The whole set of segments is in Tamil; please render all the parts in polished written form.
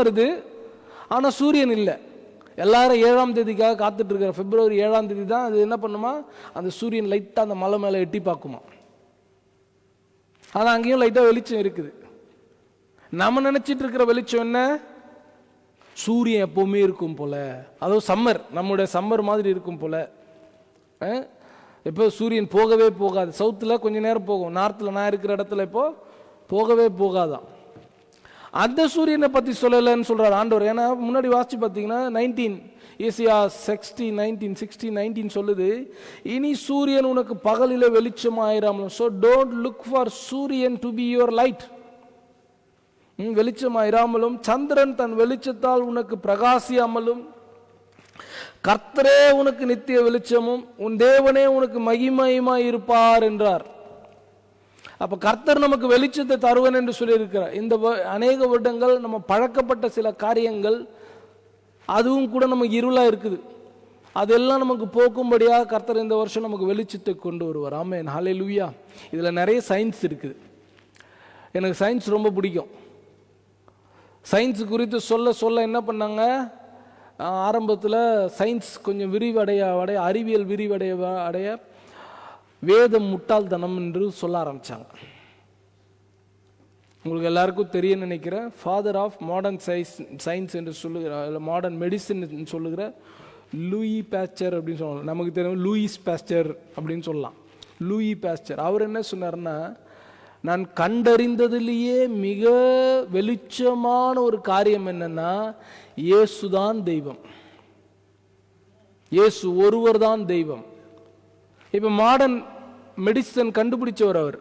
வருது, ஆனால் சூரியன் இல்லை. எல்லாரும் 7ஆம் தேதிக்காக காத்துட்டு இருக்கிற பிப்ரவரி 7ஆம் தேதி தான் அது என்ன பண்ணுமா, அந்த சூரியன் லைட்டாக அந்த மலை மேலே எட்டி பார்க்குமா. ஆனால் அங்கேயும் லைட்டாக வெளிச்சம் இருக்குது. நம்ம நினைச்சிட்டு இருக்கிற வெளிச்சம் என்ன, சூரியன் எப்பவுமே இருக்கும் போல, அதுவும் சம்மர், நம்முடைய சம்மர் மாதிரி இருக்கும் போல. இப்போ சூரியன் போகவே போகாது. சவுத்தில் கொஞ்ச நேரம் போகும், நார்த்தில் நான் இருக்கிற இடத்துல இப்போ போகவே போகாதான். அந்த சூரியனை பற்றி சொல்லலைன்னு சொல்றார் ஆண்டவர். ஏன்னா முன்னாடி வாசிச்சு பார்த்தீங்கன்னா 19 ஏசியா 60:19 சொல்லுது, இனி சூரியன் உனக்கு பகலில வெளிச்சமாயிராமலும். ஸோ டோன்ட் லுக் ஃபார் சூரியன் டு பி யுவர் லைட். வெளிச்சமாயிராமலும், சந்திரன் தன் வெளிச்சத்தால் உனக்கு பிரகாசியாமலும், கர்த்தரே உனக்கு நித்திய வெளிச்சமும் உன் தேவனே உனக்கு மகிமையுமாய் இருப்பார் என்றார். அப்ப கர்த்தர் நமக்கு வெளிச்சத்தை தருவன் என்று சொல்லியிருக்கிறார். இந்த அநேக வருடங்கள் நம்ம பழக்கப்பட்ட சில காரியங்கள், அதுவும் கூட நமக்கு இருளா இருக்குது, அதெல்லாம் நமக்கு போக்கும்படியாக கர்த்தர் இந்த வருஷம் நமக்கு வெளிச்சத்தை கொண்டு வருவார். ஆமென், ஹல்லேலூயா. இதுல நிறைய சயின்ஸ் இருக்குது. எனக்கு சயின்ஸ் ரொம்ப பிடிக்கும். சயின்ஸ் குறித்து சொல்ல சொல்ல என்ன பண்ணாங்க, ஆரம்பத்தில் சயின்ஸ் கொஞ்சம் விரிவடைய அறிவியல் விரிவடைய வேதம் முட்டாள்தனம் என்று சொல்ல ஆரம்பித்தாங்க. உங்களுக்கு எல்லாருக்கும் தெரிய நினைக்கிறேன், ஃபாதர் ஆஃப் மாடர்ன் சயின்ஸ் என்று சொல்லுகிற, மாடர்ன் மெடிசின் சொல்லுகிற லூயி பாஸ்டர் அப்படின்னு சொல்லலாம். நமக்கு தெரியும் லூயிஸ் பாஸ்டர் அப்படின்னு சொல்லலாம். லூயி பாஸ்டர் அவர் என்ன சொன்னார்னா, நான் கண்டறிந்ததிலேயே மிக வெளிச்சமான ஒரு காரியம் என்னன்னா, இயேசுதான் தெய்வம், இயேசு ஒருவர் தான் தெய்வம். இப்ப மாடர்ன் மெடிசன் கண்டுபிடிச்சவர்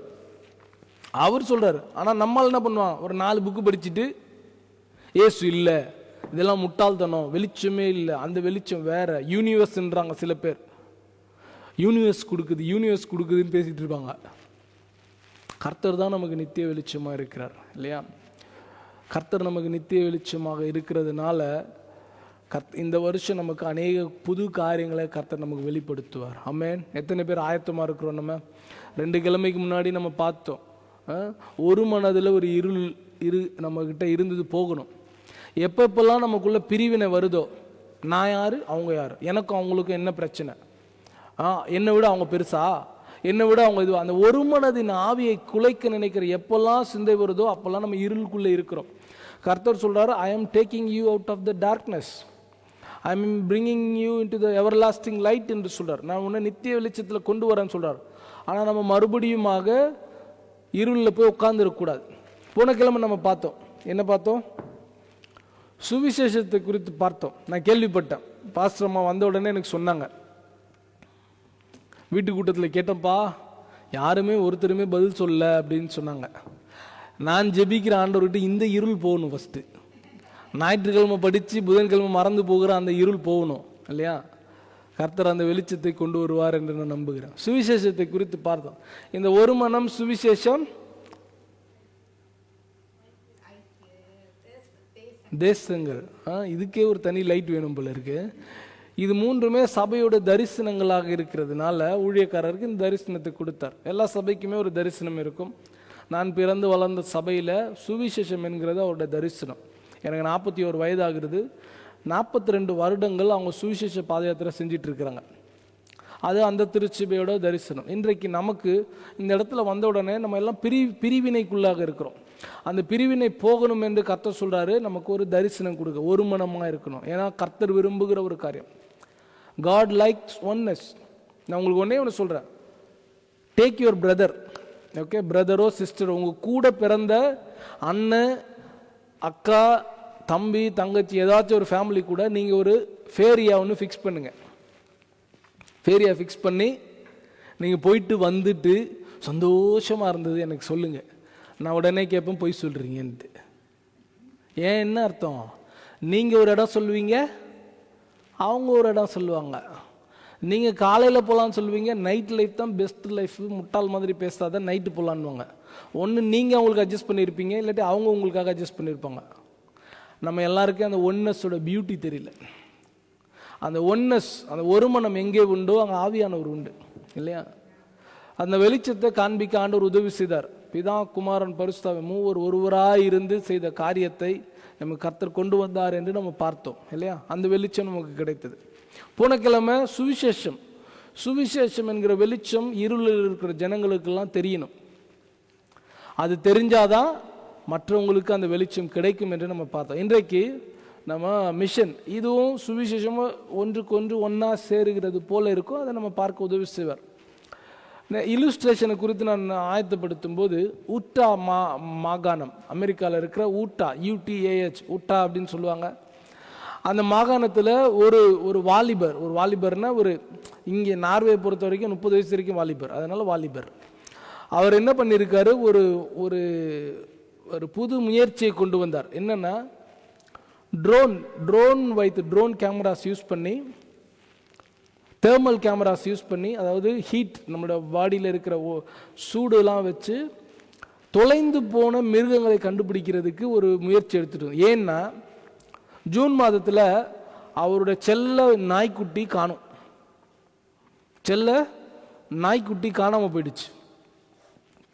அவர் சொல்றாரு. ஆனா நம்மால் என்ன பண்ணுவான், ஒரு 4 புக்கு படிச்சுட்டு இயேசு இல்லை, இதெல்லாம் முட்டாள்தனம், வெளிச்சமே இல்லை, அந்த வெளிச்சம் வேற, யூனிவர்ஸ்ன்றாங்க சில பேர். யூனிவர்ஸ் கொடுக்குதுன்னு பேசிட்டு இருப்பாங்க. கர்த்தர் தான் நமக்கு நித்திய வெளிச்சமாக இருக்கிறார் இல்லையா? கர்த்தர் நமக்கு நித்திய வெளிச்சமாக இருக்கிறதுனால இந்த வருஷம் நமக்கு அநேக புது காரியங்களை கர்த்தர் நமக்கு வெளிப்படுத்துவார். ஆமென். எத்தனை பேர் ஆயத்தமாக இருக்கிறோம்? நம்ம 2 கிழமைக்கு முன்னாடி நம்ம பார்த்தோம், ஒரு மனதில் ஒரு இருள் நம்மக்கிட்ட இருந்தது போகணும். எப்பப்பெல்லாம் நமக்குள்ள பிரிவினை வருதோ, நான் யார் அவங்க யார், எனக்கும் அவங்களுக்கும் என்ன பிரச்சனை, என்னை விட அவங்க பெருசா, என்னை விட அவங்க இது, அந்த ஒரு மனதின் ஆவியை குலைக்க நினைக்கிற எப்பெல்லாம் சிந்தை வருதோ அப்பெல்லாம் நம்ம இருளுக்குள்ளே இருக்கிறோம். கர்த்தர் சொல்றாரு, I am taking you out of the darkness, I am bringing you into the everlasting light என்று சொல்றார். நான் உன்னை நித்திய வெளிச்சத்தில் கொண்டு வரேன்னு சொல்றார். ஆனால் நம்ம மறுபடியுமாக இருளில் போய் உட்கார்ந்துருக்கக்கூடாது. போன கிழமை நம்ம பார்த்தோம், என்ன பார்த்தோம், சுவிசேஷத்தை குறித்து பார்த்தோம். நான் கேள்விப்பட்டேன், பாஸ்டர் அம்மா வந்த உடனே எனக்கு சொன்னாங்க, வீட்டு கூட்டத்தில் கேட்டப்பா, யாருமே ஒருத்தருமே பதில் சொல்ல அப்படின்னு சொன்னாங்க. நான் ஜெபிக்கிற ஆண்டவர்கிட்ட இந்த இருள் போகணும், ஃபஸ்ட்டு ஞாயிற்றுக்கிழமை படித்து புதன்கிழமை மறந்து போகிற அந்த இருள் போகணும் இல்லையா? கர்த்தர் அந்த வெளிச்சத்தை கொண்டு வருவார் என்று நான் நம்புகிறேன். சுவிசேஷத்தை குறித்து பார்த்தோம். இந்த ஒரு மனம், சுவிசேஷம், தேசங்கள், இதுக்கே ஒரு தனி லைட் வேணும் போல இருக்கு. இது 3மே சபையோட தரிசனங்களாக இருக்கிறதுனால ஊழியக்காரருக்கு இந்த தரிசனத்தை கொடுத்தார். எல்லா சபைக்குமே ஒரு தரிசனம் இருக்கும். நான் பிறந்து வளர்ந்த சபையில் சுவிசேஷம் என்கிறது அவருடைய தரிசனம். எனக்கு 41 வயதாகிறது. 42 வருடங்கள் அவங்க சுவிசேஷ பாத யாத்திரை செஞ்சிட்டு இருக்கிறாங்க. அது அந்த திருச்சபையோட தரிசனம். இன்றைக்கு நமக்கு இந்த இடத்துல வந்த உடனே நம்ம எல்லாம் பிரிவினைக்குள்ளாக இருக்கிறோம். அந்த பிரிவினை போகணும் என்று கர்த்தர் சொல்றாரு, நமக்கு ஒரு தரிசனம் கொடுக்க, ஒரு மனமாக இருக்கணும். ஏன்னா கர்த்தர் விரும்புகிற ஒரு காரியம், காட் லைக்ஸ் ஒன்னஸ். நான் உங்களுக்கு ஒன்று சொல்றேன், டேக் யுவர் பிரதர், ஓகே, பிரதரோ சிஸ்டரோ, உங்க கூட பிறந்த அண்ணன், அக்கா, தம்பி, தங்கச்சி, ஏதாச்சும் ஒரு ஃபேமிலி கூட நீங்கள் ஒரு ஃபேரியா ஒன்று ஃபிக்ஸ் பண்ணுங்க. ஃபேரியா ஃபிக்ஸ் பண்ணி நீங்கள் போயிட்டு வந்துட்டு சந்தோஷமாக இருந்தது எனக்கு சொல்லுங்கள். நான் உடனே கேட்பேன், போய் சொல்கிறீங்கன்ட்டு. ஏன், என்ன அர்த்தம்? நீங்கள் ஒரு இடம் சொல்லுவீங்க, அவங்க ஒரு இடம் சொல்லுவாங்க. நீங்கள் காலையில் போகலான்னு சொல்லுவீங்க, நைட் லைஃப் தான் பெஸ்ட் லைஃப், முட்டாள் மாதிரி பேசாத, நைட்டு போகலான்னுவாங்க. ஒன்று நீங்கள் அவங்களுக்கு அட்ஜஸ்ட் பண்ணியிருப்பீங்க, இல்லாட்டி அவங்க உங்களுக்காக அட்ஜஸ்ட் பண்ணியிருப்பாங்க. நம்ம எல்லாருக்கும் அந்த ஒன்னஸோட பியூட்டி தெரியல. அந்த ஒன்னஸ், அந்த ஒரு மனம் எங்கே உண்டோ அங்கே ஆவியானவர் உண்டு இல்லையா? அந்த வெளிச்சத்தை காண்பிக்க ஆண்டவர் உதவி செய்தார். பிதா குமாரன் பரிசுத்தாவி மூவர் ஒருவராய் இருந்து செய்த காரியத்தை நமக்கு கர்த்தர் கொண்டு வந்தார் என்று நம்ம பார்த்தோம் இல்லையா? அந்த வெளிச்சம் நமக்கு கிடைத்தது. போன கிழமை சுவிசேஷம் என்கிற வெளிச்சம் இருளில் இருக்கிற ஜனங்களுக்கெல்லாம் தெரியணும். அது தெரிஞ்சாதான் மற்றவங்களுக்கு அந்த வெளிச்சம் கிடைக்கும் என்று நம்ம பார்த்தோம். இன்றைக்கு நம்ம மிஷன், இதுவும் சுவிசேஷமும் ஒன்றுக்கொன்று ஒன்றா சேருகிறது போல இருக்கும். அதை நம்ம பார்க்க உதவி செய்வார். இல்லுஸ்ட்ரேஷனை குறித்து நான் ஆயத்தப்படுத்தும் போது ஊட்டா மாகாணம், அமெரிக்காவில் இருக்கிற UTAH ஊட்டா அப்படின்னு சொல்லுவாங்க. அந்த மாகாணத்தில் ஒரு வாலிபர்னா இங்கே நார்வே பொறுத்த வரைக்கும் 30 வயசு வரைக்கும் வாலிபர், அதனால வாலிபர். அவர் என்ன பண்ணியிருக்காரு, ஒரு புது முயற்சியை கொண்டு வந்தார். என்னன்னா ட்ரோன் கேமராஸ் யூஸ் பண்ணி, தேர்மல் கேமராஸ் யூஸ் பண்ணி, அதாவது ஹீட் நம்மளோட பாடியில் இருக்கிற சூடுலாம் வச்சு தொலைந்து போன மிருகங்களை கண்டுபிடிக்கிறதுக்கு ஒரு முயற்சி எடுத்துட்டு. ஏன்னா ஜூன் மாதத்தில் அவருடைய செல்ல நாய்க்குட்டி காணாமல் போயிடுச்சு.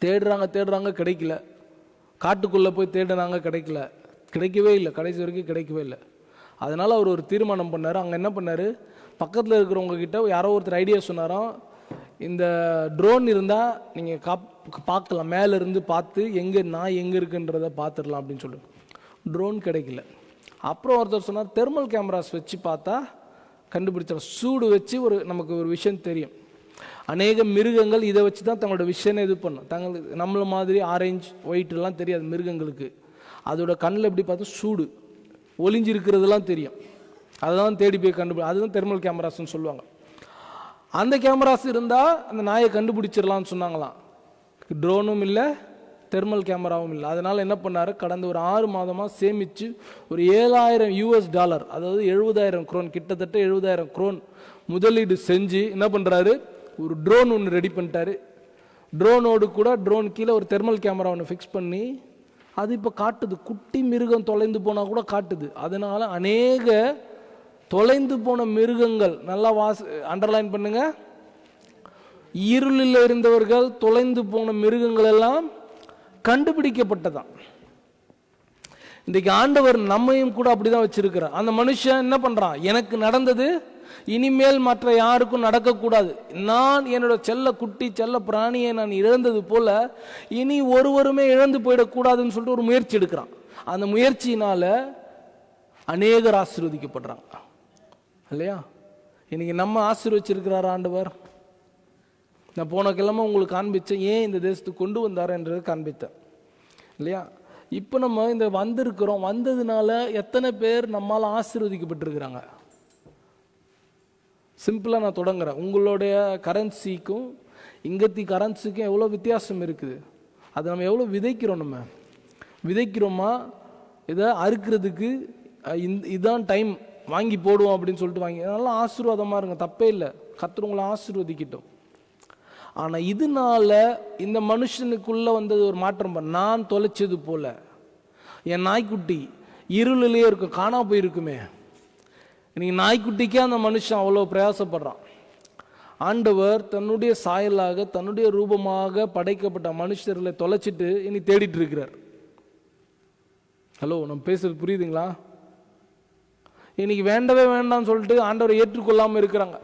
தேடுறாங்க கிடைக்கல. காட்டுக்குள்ளே போய் தேடினாங்க, கிடைக்கவே இல்லை. கடைசி வரைக்கும் கிடைக்கவே இல்லை. அதனால் அவர் ஒரு தீர்மானம் பண்ணார். அங்கே என்ன பண்ணார், பக்கத்தில் இருக்கிறவங்க கிட்ட யாரோ ஒருத்தர் ஐடியா சொன்னாராம், இந்த ட்ரோன் இருந்தால் நீங்கள் பார்க்கலாம், மேலேருந்து பார்த்து நாய் எங்கே இருக்குன்றதை பார்த்துடலாம் அப்படின்னு சொல்லி. ட்ரோன் கிடைக்கல. அப்புறம் ஒருத்தர் சொன்னார், தெர்மல் கேமராஸ் வச்சு பார்த்தா கண்டுபிடிச்சார். சூடு வச்சு நமக்கு ஒரு விஷயம் தெரியும். அநேக மிருகங்கள் இதை வச்சு தான் தங்களோட விஷயனை இது பண்ணும். நம்மள மாதிரி ஆரஞ்சு ஒயிட்லாம் தெரியாது மிருகங்களுக்கு. அதோட கண்ணில் எப்படி பார்த்தா சூடு ஒளிஞ்சிருக்கிறதுலாம் தெரியும். அதெல்லாம் தேடி போய் அதுதான் தெர்மல் கேமராஸ்ன்னு சொல்லுவாங்க. அந்த கேமராஸ் இருந்தால் அந்த நாயை கண்டுபிடிச்சிடலான்னு சொன்னாங்களாம். ட்ரோனும் இல்லை, தெர்மல் கேமராவும் இல்லை. அதனால் என்ன பண்ணார், கடந்த ஒரு 6 மாதமாக சேமித்து ஒரு $7,000, அதாவது 70,000 குரோன், கிட்டத்தட்ட 70,000 குரோன் முதலீடு செஞ்சு என்ன பண்ணுறாரு, ஒரு ட்ரோன் ஒன்று ரெடி பண்ணிட்டாரு. ட்ரோனோடு கூட ட்ரோன் கீழே ஒரு தெர்மல் கேமரா ஒன்று ஃபிக்ஸ் பண்ணி அது இப்போ காட்டுது. குட்டி மிருகம் தொலைந்து போனால் கூட காட்டுது. அதனால் அநேக தொலைந்து போன மிருகங்கள், நல்லா அண்டர்லைன் பண்ணுங்க, இருளில் இருந்தவர்கள் தொலைந்து போன மிருகங்கள் எல்லாம் கண்டுபிடிக்கப்பட்டதான். இன்றைக்கு ஆண்டவர் நம்மையும் கூட அப்படிதான் வச்சிருக்கிறார். அந்த மனுஷன் என்ன பண்றான், எனக்கு நடந்தது இனிமேல் மற்ற யாருக்கும் நடக்கக்கூடாது. நான் என்னோட செல்ல பிராணியை நான் இழந்தது போல இனி ஒருவருமே இழந்து போயிடக்கூடாதுன்னு சொல்லிட்டு ஒரு முயற்சி எடுக்கிறான். அந்த முயற்சியினால அநேகர் ஆசீர்வதிக்கப்படுறாங்க இல்லையா? இன்னைக்கு நம்ம ஆசீர்வச்சிருக்கிறார் ஆண்டவர். நான் போன கிழமை உங்களுக்கு காண்பிச்சேன், ஏன் இந்த தேசத்துக்கு கொண்டு வந்தார் என்றது காண்பித்தேன் இல்லையா? இப்போ நம்ம இந்த வந்திருக்கிறோம், வந்ததுனால எத்தனை பேர் நம்மால் ஆசீர்வதிக்கப்பட்டிருக்கிறாங்க? சிம்பிளாக நான் தொடங்குறேன். உங்களுடைய கரன்சிக்கும் இங்கத்தி கரன்சிக்கும் எவ்வளோ வித்தியாசம் இருக்குது. அதை நம்ம எவ்வளோ விதைக்கிறோமா, இதை அறுக்கிறதுக்கு இதுதான் டைம், வாங்கி போடுவோம் அப்படின்னு சொல்லிட்டு வாங்கி, அதனால ஆசீர்வாதமாக இருங்க, தப்பே இல்லை, கர்த்தர் உங்களை ஆசீர்வதிக்கிட்டோம். ஆனால் இதனால இந்த மனுஷனுக்குள்ளே வந்தது ஒரு மாற்றம். நான் தொலைச்சது போல என் நாய்க்குட்டி இருளிலேயே இருக்கும், காணா போயிருக்குமே. இன்னைக்கு நாய்க்குட்டிக்கே அந்த மனுஷன் அவ்வளோ பிரயாசப்படுறான். ஆண்டவர் தன்னுடைய சாயலாக தன்னுடைய ரூபமாக படைக்கப்பட்ட மனுஷர்களை தொலைச்சிட்டு இனி தேடிட்டு இருக்கிறார். ஹலோ, நம்ம பேசுறது புரியுதுங்களா? இன்னைக்கு வேண்டவே வேண்டாம்னு சொல்லிட்டு ஆண்டவரை ஏற்றுக்கொள்ளாமல் இருக்கிறாங்க.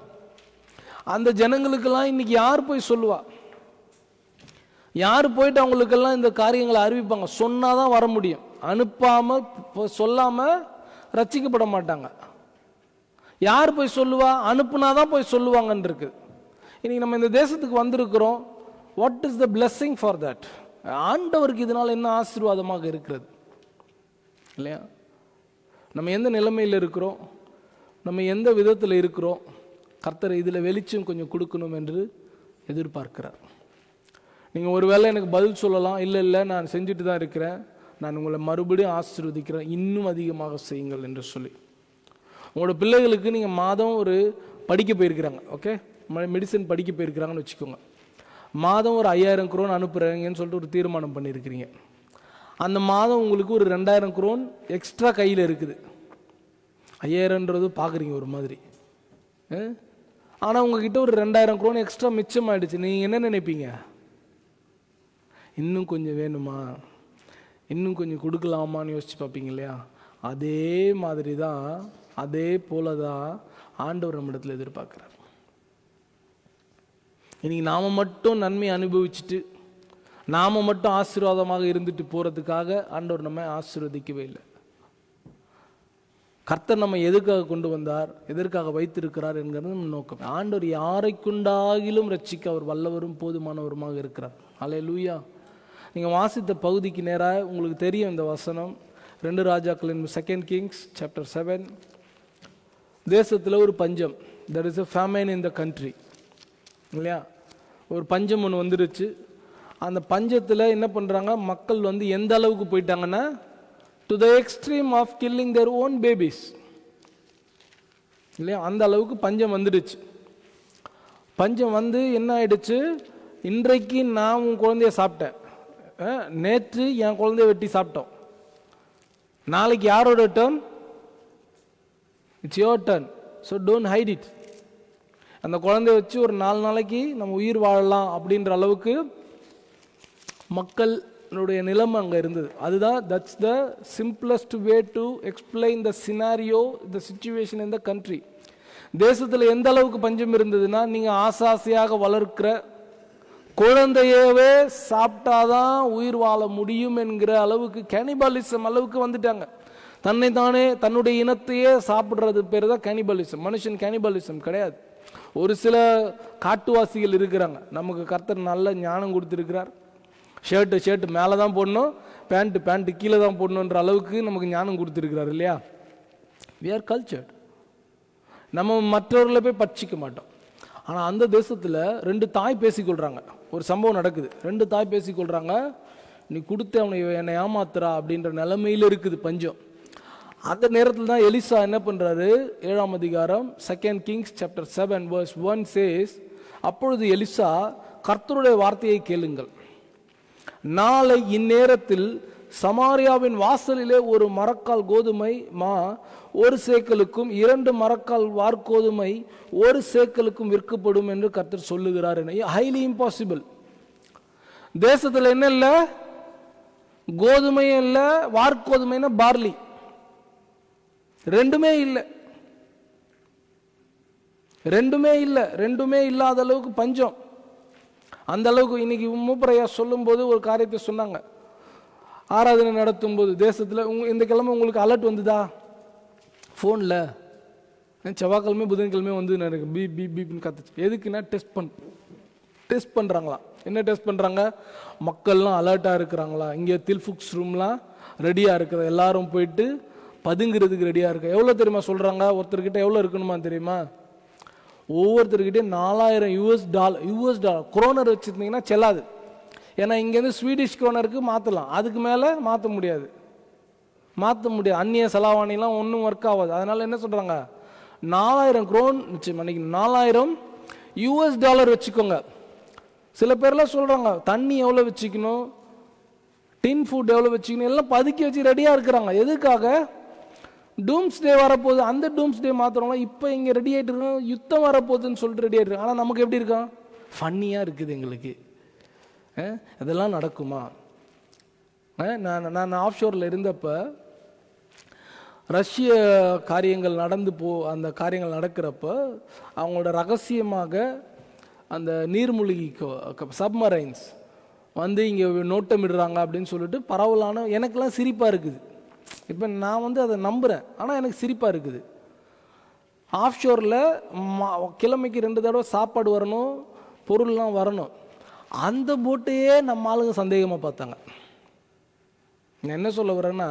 அந்த ஜனங்களுக்கெல்லாம் இன்னைக்கு யார் போய் சொல்லுவா? யார் போயிட்டு அவங்களுக்கெல்லாம் இந்த காரியங்களை அறிவிப்பாங்க? சொன்னாதான் வர முடியும். அனுப்பாம சொல்லாம ரட்சிக்கப்பட மாட்டாங்க. யார் போய் சொல்லுவா? அனுப்புனாதான் போய் சொல்லுவாங்கன்னு இருக்கு. இன்னைக்கு நம்ம இந்த தேசத்துக்கு வந்திருக்கிறோம். What is the blessing for that? ஆண்டவருக்கு இதனால என்ன ஆசீர்வாதமாக இருக்கிறது இல்லையா? நம்ம எந்த நிலைமையில் இருக்கிறோம், நம்ம எந்த விதத்தில் இருக்கிறோம், கர்த்தர் இதில் வெளிச்சம் கொஞ்சம் கொடுக்கணும் என்று எதிர்பார்க்கிறார். நீங்கள் ஒருவேளை எனக்கு பதில் சொல்லலாம், இல்லை நான் செஞ்சுட்டு தான் இருக்கிறேன், நான் உங்களை மறுபடியும் ஆசீர்வதிக்கிறேன், இன்னும் அதிகமாக செய்யுங்கள் என்று சொல்லி. உங்களோட பிள்ளைகளுக்கு நீங்கள் மாதம் ஒரு படிக்க போயிருக்கிறாங்க, ஓகே, மெடிசன் படிக்க போயிருக்கிறாங்கன்னு வச்சுக்கோங்க. மாதம் ஒரு 5000 குரோன் அனுப்புகிறீங்கன்னு சொல்லிட்டு ஒரு தீர்மானம் பண்ணியிருக்கிறீங்க. அந்த மாதம் உங்களுக்கு ஒரு 2000 குரோன் எக்ஸ்ட்ரா கையில் இருக்குது. 5000ன்றது பார்க்குறீங்க ஒரு மாதிரி, ஆனால் உங்ககிட்ட ஒரு 2000 குரோன் எக்ஸ்ட்ரா மிச்சம் ஆயிடுச்சு. நீங்கள் என்ன நினைப்பீங்க? இன்னும் கொஞ்சம் வேணுமா, இன்னும் கொஞ்சம் கொடுக்கலாமான்னு யோசிச்சு பார்ப்பீங்க இல்லையா? அதே மாதிரி தான், அதே போல தான் ஆண்டவர் நம்மிடத்தில் எதிர்பார்க்குறார். இன்னைக்கு நாம் மட்டும் நன்மை அனுபவிச்சுட்டு நாம் மட்டும் ஆசீர்வாதமாக இருந்துட்டு போகிறதுக்காக ஆண்டவர் நம்ம ஆசீர்வதிக்கவே இல்லை. கர்த்தர் நம்ம எதுக்காக கொண்டு வந்தார், எதற்காக வைத்திருக்கிறார் என்கிறது நம்ம நோக்கம். ஆண்டவர் யாரை கொண்டாகிலும் ரட்சிக்க அவர் வல்லவரும் போதுமானவருமாக இருக்கிறார். அல்லேலூயா. நீங்கள் வாசித்த பகுதிக்கு நேராக உங்களுக்கு தெரியும் இந்த வசனம். 2 ராஜாக்களின் 2 Kings chapter 7. தேசத்தில் ஒரு பஞ்சம், there is a famine in the country இல்லையா? ஒரு பஞ்சம் ஒன்று வந்துருச்சு. அந்த பஞ்சத்தில் என்ன பண்ணுறாங்க, மக்கள் வந்து எந்த அளவுக்கு போயிட்டாங்கன்னா, to the extreme of killing their own babies இல்லையா? அந்த அளவுக்கு பஞ்சம் வந்துடுச்சு. பஞ்சம் வந்து என்ன ஆயிடுச்சு, இன்றைக்கு நான் உன் குழந்தைய சாப்பிட்டேன், நேற்று என் குழந்தைய வெட்டி சாப்பிட்டோம், நாளைக்கு யாரோட turn? It's your turn. So don't height it. அந்த குழந்தைய வச்சு ஒரு 4 நாளைக்கு நம்ம உயிர் வாழலாம் அப்படின்ற அளவுக்கு மக்களுடைய நிலைமை அங்கே இருந்தது. அதுதான், that's the simplest way to explain the scenario, the situation in the country. தேசத்தில் எந்த அளவுக்கு பஞ்சம் இருந்ததுன்னா, நீங்கள் ஆசாசையாக வளர்க்கிற குழந்தையவே சாப்பிட்டாதான் உயிர் வாழ முடியும் என்கிற அளவுக்கு, கேனிபாலிசம் அளவுக்கு வந்துட்டாங்க. தன்னை தானே, தன்னுடைய இனத்தையே சாப்பிட்றது பேர் தான் கேனிபாலிசம். மனுஷன் கேனிபாலிசம் கிடையாது. ஒரு சில காட்டுவாசிகள் இருக்கிறாங்க. நமக்கு கர்த்தர் நல்ல ஞானம் கொடுத்துருக்கிறார். ஷர்ட்டு மேலே தான் போடணும், பேண்ட்டு கீழே தான் போடணுன்ற அளவுக்கு நமக்கு ஞானம் கொடுத்துருக்கிறார் இல்லையா? We are cultured. நம்ம மற்றவர்களை போய் பட்சிக்க மாட்டோம். ஆனால் அந்த தேசத்தில் 2 தாய் பேசிக்கொள்கிறாங்க. ஒரு சம்பவம் நடக்குது. 2 தாய் பேசிக்கொள்கிறாங்க, நீ கொடுத்து அவனை என்னை ஏமாத்துறா அப்படின்ற நிலைமையில் இருக்குது பஞ்சம். அந்த நேரத்தில் தான் எலிசா என்ன பண்ணுறாரு, 7ஆம் அதிகாரம் 2 Kings chapter 7 verse 1 says, அப்பொழுது எலிசா, கர்த்தருடைய வார்த்தையை கேளுங்கள், நாளை இந்நேரத்தில் சமாரியாவின் வாசலிலே ஒரு மரக்கால் கோதுமை மா 1 சேக்கலுக்கும் 2 மரக்கால் வார்கோதுமை 1 சேக்கலுக்கும் விற்கப்படும் என்று கர்த்தர் சொல்லுகிறார். Highly impossible. தேசத்தில் என்ன இல்லை, கோதுமையும் இல்லை, வார்கோதுமைன்னா பார்லி, ரெண்டுமே இல்லை. ரெண்டுமே இல்லாத அளவுக்கு பஞ்சம். அந்த அளவுக்கு இன்னைக்கு மூப்பரையா சொல்லும்போது ஒரு காரியத்தை சொன்னாங்க. ஆராதனை நடத்தும் போது தேசத்தில் இந்த கிழமை உங்களுக்கு அலர்ட் வந்துதா ஃபோனில்? செவ்வாய்க்கிழமை புதன்கிழமை வந்து எனக்கு பிபின்னு கத்துச்சு. எதுக்குன்னா டெஸ்ட் பண்ணுறாங்களா. என்ன டெஸ்ட் பண்ணுறாங்க? மக்கள்லாம் அலர்ட்டாக இருக்கிறாங்களா, இங்கே தில்ஃபுக்ஸ் ரூம்லாம் ரெடியாக இருக்கிற, எல்லாரும் போயிட்டு பதுங்கிறதுக்கு ரெடியாக இருக்கு. எவ்வளோ தெரியுமா சொல்கிறாங்க? ஒருத்தர்கிட்ட எவ்வளோ இருக்கணுமா தெரியுமா? ஒவ்வொருத்தர்கிட்டே $4000 குரோனர் வச்சுருந்தீங்கன்னா செல்லாது. ஏன்னா இங்கேருந்து ஸ்வீடிஷ் குரோனருக்கு மாற்றலாம், அதுக்கு மேலே மாற்ற முடியாது. அந்நிய செலாவணிலாம் ஒன்றும் ஒர்க் ஆகாது. அதனால் என்ன சொல்கிறாங்க, 4000 குரோன் அன்னைக்கு $4000 வச்சுக்கோங்க. சில பேர்லாம் சொல்கிறாங்க தண்ணி எவ்வளோ வச்சுக்கணும், டின் ஃபுட் எவ்வளோ வச்சுக்கணும், எல்லாம் பதுக்கி வச்சு ரெடியாக இருக்கிறாங்க. எதுக்காக? டூம்ஸ்டே வரப்போகுது. அந்த டூம்ஸ்டே மாத்திரம்லாம் இப்போ இங்கே ரெடி ஆகிட்டு இருக்கோம், யுத்தம் வரப்போகுதுன்னு சொல்லிட்டு ரெடி ஆகிட்டு இருக்கோம். ஆனால் நமக்கு எப்படி இருக்கோம்? ஃபன்னியாக இருக்குது எங்களுக்கு. இதெல்லாம் நடக்குமா? நான் ஆஃப் ஷோரில் இருந்தப்போ ரஷ்ய காரியங்கள் அந்த காரியங்கள் நடக்கிறப்ப அவங்களோட ரகசியமாக அந்த நீர்மூழ்கி சப்மரைன்ஸ் வந்து இங்கே நோட்டமிடுறாங்க அப்படின்னு சொல்லிட்டு பரவலான, எனக்கெல்லாம் சிரிப்பாக இருக்குது. இப்போ நான் அதை நம்புகிறேன், ஆனால் எனக்கு சிரிப்பாக இருக்குது. ஆஃப் ஷோரில் கிழமைக்கு 2 தடவை சாப்பாடு வரணும், பொருள்லாம் வரணும். அந்த போட்டையே நம்ம ஆளுங்க சந்தேகமாக பார்த்தாங்க. நான் என்ன சொல்ல வரேன்னா,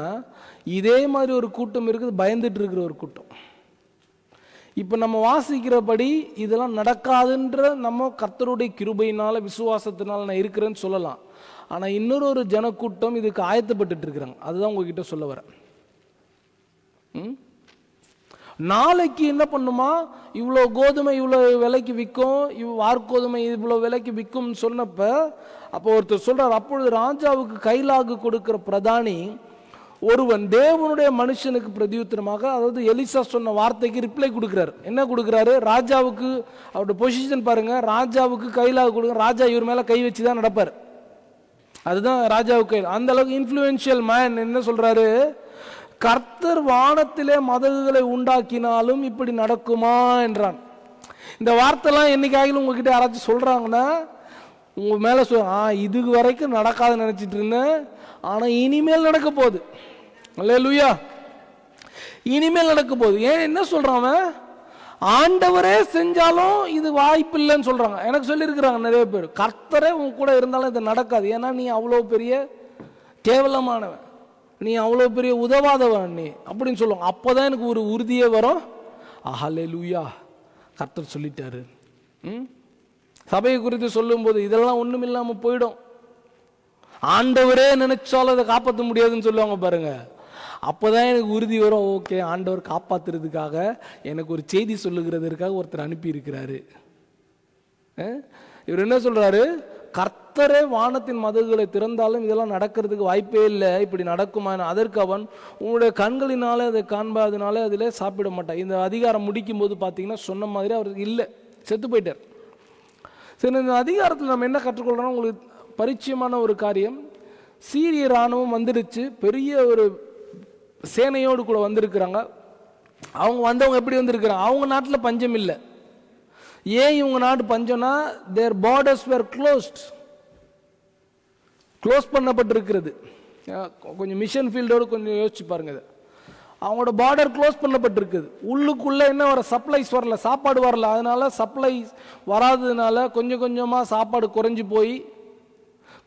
இதே மாதிரி ஒரு கூட்டம் இருக்குது, பயந்துட்டு இருக்கிற ஒரு கூட்டம். இப்போ நம்ம வாசிக்கிறபடி இதெல்லாம் நடக்காதுன்ற நம்ம கர்த்தருடைய கிருபையினால விசுவாசத்தினால நான் இருக்கிறேன்னு சொல்லலாம். ஆனால் இன்னொரு ஜனக்கூட்டம் இதுக்கு ஆயத்தப்பட்டு இருக்கிறாங்க. அதுதான் உங்ககிட்ட சொல்ல வரேன். நாளைக்கு என்ன பண்ணுமா, இவ்வளோ கோதுமை இவ்வளோ விலைக்கு விற்கும், வார்கோதுமை இவ்வளோ விலைக்கு விற்கும் சொன்னப்ப அப்போ ஒருத்தர் சொல்றார், அப்பொழுது ராஜாவுக்கு கைலாகு கொடுக்கிற பிரதானி ஒருவன் தேவனுடைய மனுஷனுக்கு பிரதியுத்தரமாக, அதாவது எலிசா சொன்ன வார்த்தைக்கு ரிப்ளை கொடுக்கிறார். என்ன கொடுக்கிறாரு? ராஜாவுக்கு, அவருடைய பொசிஷன் பாருங்க, ராஜாவுக்கு கைலாகு கொடுங்க, ராஜா இவர் மேல கை வச்சு தான் நடப்பார். அதுதான் ராஜாவுக்கு. அந்த அளவுக்கு இன்ஃப்ளூயன்ஷியல் மேன். என்ன சொல்றாரு, கர்த்தர் வானத்திலே மதகுகளை உண்டாக்கினாலும் இப்படி நடக்குமா என்றான். இந்த வார்த்தைலாம் என்னைக்காகிலும் உங்ககிட்ட யாராச்சும் சொல்றாங்கன்னா உங்க மேல இது வரைக்கும் நடக்காத நினைச்சிட்டு இருந்தேன், ஆனா இனிமேல் நடக்க போகுது. அல்லேலூயா, இனிமேல் நடக்க போகுது. ஏன் என்ன சொல்றான், ஆண்டவரே செஞ்சாலும் இது வாய்ப்பு இல்லைன்னு சொல்றாங்க. எனக்கு சொல்லியிருக்கிறாங்க நிறைய பேர், கர்த்தரே உங்க கூட இருந்தாலும் இது நடக்காது, ஏன்னா நீ அவ்வளோ பெரிய கேவலமானவன், நீ அவ்வளோ பெரிய உதவாதவன் நீ அப்படின்னு சொல்லுவாங்க. அப்போதான் எனக்கு ஒரு உறுதியே வரும், அல்லேலூயா கர்த்தர் சொல்லிட்டாரு. சபையை குறித்து சொல்லும்போது இதெல்லாம் ஒன்றும் இல்லாமல் போயிடும். ஆண்டவரே நினைச்சாலும் அதை காப்பாற்ற முடியாதுன்னு சொல்லுவாங்க பாருங்க. அப்போதான் எனக்கு உறுதி வரும், ஓகே ஆண்டவர் காப்பாத்துறதுக்காக எனக்கு ஒரு செய்தி சொல்லுகிறதுக்காக ஒருத்தர் அனுப்பி இருக்கிறாரு. இவர் என்ன சொல்றாரு, கர்த்தரே வானத்தின் மதகுகளை திறந்தாலும் இதெல்லாம் நடக்கிறதுக்கு வாய்ப்பே இல்லை, இப்படி நடக்குமா? அதற்கு அவன், உங்களுடைய கண்களினாலே அதை காண்பாதனாலே அதில் சாப்பிட மாட்டான். இந்த அதிகாரம் முடிக்கும் போது பார்த்தீங்கன்னா சொன்ன மாதிரி அவர் இல்லை, செத்து போயிட்டார். சரி, இந்த அதிகாரத்தில் நம்ம என்ன கற்றுக்கொள்றோம், உங்களுக்கு பரிச்சயமான ஒரு காரியம். சீரிய இராணுவம் வந்துடுச்சு, பெரிய ஒரு சேனையோடு கூட வந்திருக்கிறாங்க. அவங்க வந்தவங்க எப்படி வந்திருக்கிறாங்க, அவங்க நாட்டில் பஞ்சம் இல்லை. ஏன் இவங்க நாடு பஞ்சம்னா, தேர் பார்டர்ஸ் வேர் க்ளோஸ் பண்ணப்பட்டிருக்கிறது. கொஞ்சம் மிஷன் ஃபீல்டோடு கொஞ்சம் யோசிச்சு பாருங்க. அவங்களோட பார்டர் க்ளோஸ் பண்ணப்பட்டிருக்குது. உள்ளுக்குள்ள என்ன வர, சப்ளைஸ் வரல, சாப்பாடு வரல. அதனால சப்ளை வராததுனால கொஞ்சம் கொஞ்சமாக சாப்பாடு குறைஞ்சி போய்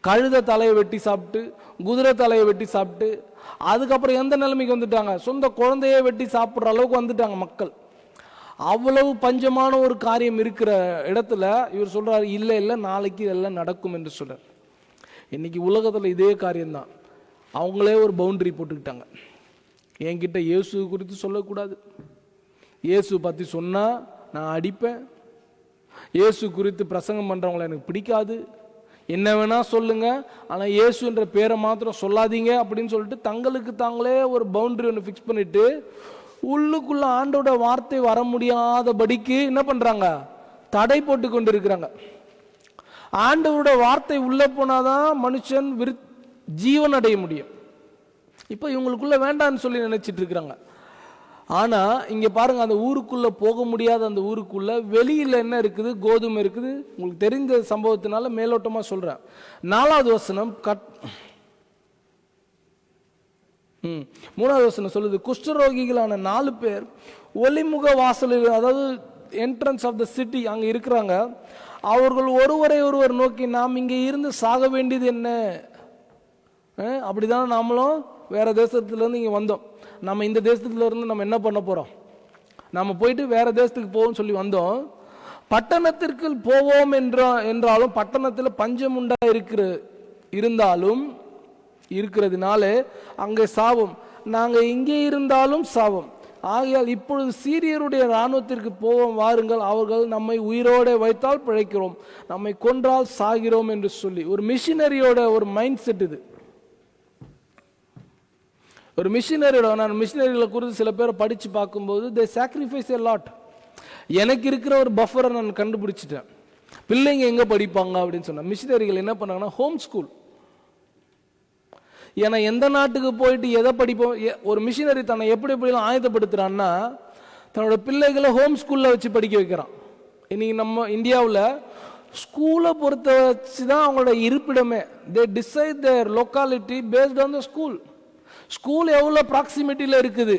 கழுத தலையை வெட்டி சாப்பிட்டு, குதிரை தலையை வெட்டி சாப்பிட்டு, அதுக்கப்புறம் எந்த நிலைமைக்கு வந்துட்டாங்க, சொந்த குழந்தையே வெட்டி சாப்பிட்ற அளவுக்கு வந்துட்டாங்க மக்கள். அவ்வளவு பஞ்சமான ஒரு காரியம் இருக்கிற இடத்துல இவர் சொல்றாரு, இல்லை இல்லை நாளைக்கு இதெல்லாம் நடக்கும் என்று சொல்றார். இன்னைக்கு உலகத்தில் இதே காரியம்தான். அவங்களே ஒரு பவுண்டரி போட்டுக்கிட்டாங்க, என்கிட்ட இயேசு குறித்து சொல்லக்கூடாது, இயேசு பற்றி சொன்னால் நான் அடிப்பேன், இயேசு குறித்து பிரசங்கம் பண்ணுறவங்கள எனக்கு பிடிக்காது, என்ன வேணா சொல்லுங்க, ஆனால் இயேசுன்ற பேரை மாத்திரம் சொல்லாதீங்க அப்படின்னு சொல்லிட்டு தங்களுக்கு தாங்களே ஒரு பவுண்டரி ஒன்று ஃபிக்ஸ் பண்ணிட்டு உள்ளுக்குள்ள ஆண்டோட வார்த்தை வர முடியாதபடிக்கு என்ன பண்றாங்க, தடை போட்டு கொண்டு இருக்கிறாங்க. ஆண்டவரோட வார்த்தை உள்ள போனாதான் மனுஷன் ஜீவன் அடைய முடியும். இப்போ இவங்களுக்குள்ள வேண்டான்னு சொல்லி நினைச்சிட்டு இருக்கிறாங்க. ஆனா இங்க பாருங்க, அந்த ஊருக்குள்ள போக முடியாத அந்த ஊருக்குள்ள வெளியில என்ன இருக்குது, கோதுமை இருக்குது. உங்களுக்கு தெரிந்த சம்பவத்தினால மேலோட்டமா சொல்றேன். 4வது வசனம் 3வது வசனம் சொல்லுது, குஷ்டரோகிகளான 4 பேர் ஒளிமுக வாசலில், அதாவது என்ட்ரன்ஸ் ஆஃப் த சிட்டி அங்க இருக்கிறாங்க. அவர்கள் ஒருவரை ஒருவர் நோக்கி, நாம் இங்கே இருந்து சாக வேண்டியது என்ன? அப்படிதான் நாமளும் வேற தேசத்துல இருந்து இங்க வந்தோம், நம்ம இந்த தேசத்துல இருந்து நம்ம என்ன பண்ண போறோம், நம்ம போயிட்டு வேற தேசத்துக்கு போவோம் சொல்லி வந்தோம். பட்டணத்திற்கு போவோம் என்றாலும் பட்டணத்தில் பஞ்சம் உண்டா இருந்தாலும் இருக்கிறதுனால அங்கே சாவும், நாங்க இங்கே இருந்தாலும் சாவும். ஆகையால் இப்பொழுது சீரியருடைய இராணுவத்திற்கு போவோம் வாருங்கள், அவர்கள் நம்மை உயிரோட வைத்தால் பிழைக்கிறோம், நம்மை கொன்றால் சாகிறோம் என்று சொல்லி ஒரு மிஷினரியோட ஒரு மைண்ட் செட் இது. ஒரு மிஷினரியோட, நான் மிஷினரிகளை குறித்து சில பேரை படித்து பார்க்கும்போது தே சாக்ரிஃபைஸ் எ லாட். எனக்கு இருக்கிற ஒரு பஃபரை நான் கண்டுபிடிச்சிட்டேன். பிள்ளைங்க எங்கே படிப்பாங்க அப்படின்னு சொன்னால் மிஷினரிகள் என்ன பண்ணாங்கன்னா ஹோம் ஸ்கூல். ஏன்னா எந்த நாட்டுக்கு போயிட்டு எதை படிப்போம், ஒரு மிஷினரி தன்னை எப்படி எப்படிலாம் ஆயத்தப்படுத்துறான்னா தன்னோட பிள்ளைகளை ஹோம் ஸ்கூலில் வச்சு படிக்க வைக்கிறான். இன்னைக்கு நம்ம இந்தியாவில் ஸ்கூலை பொறுத்த வச்சு தான் அவங்களோட இருப்பிடமே. They decide their locality based on the school. School எவ்வளோ ப்ராக்சிமிட்டியில் இருக்குது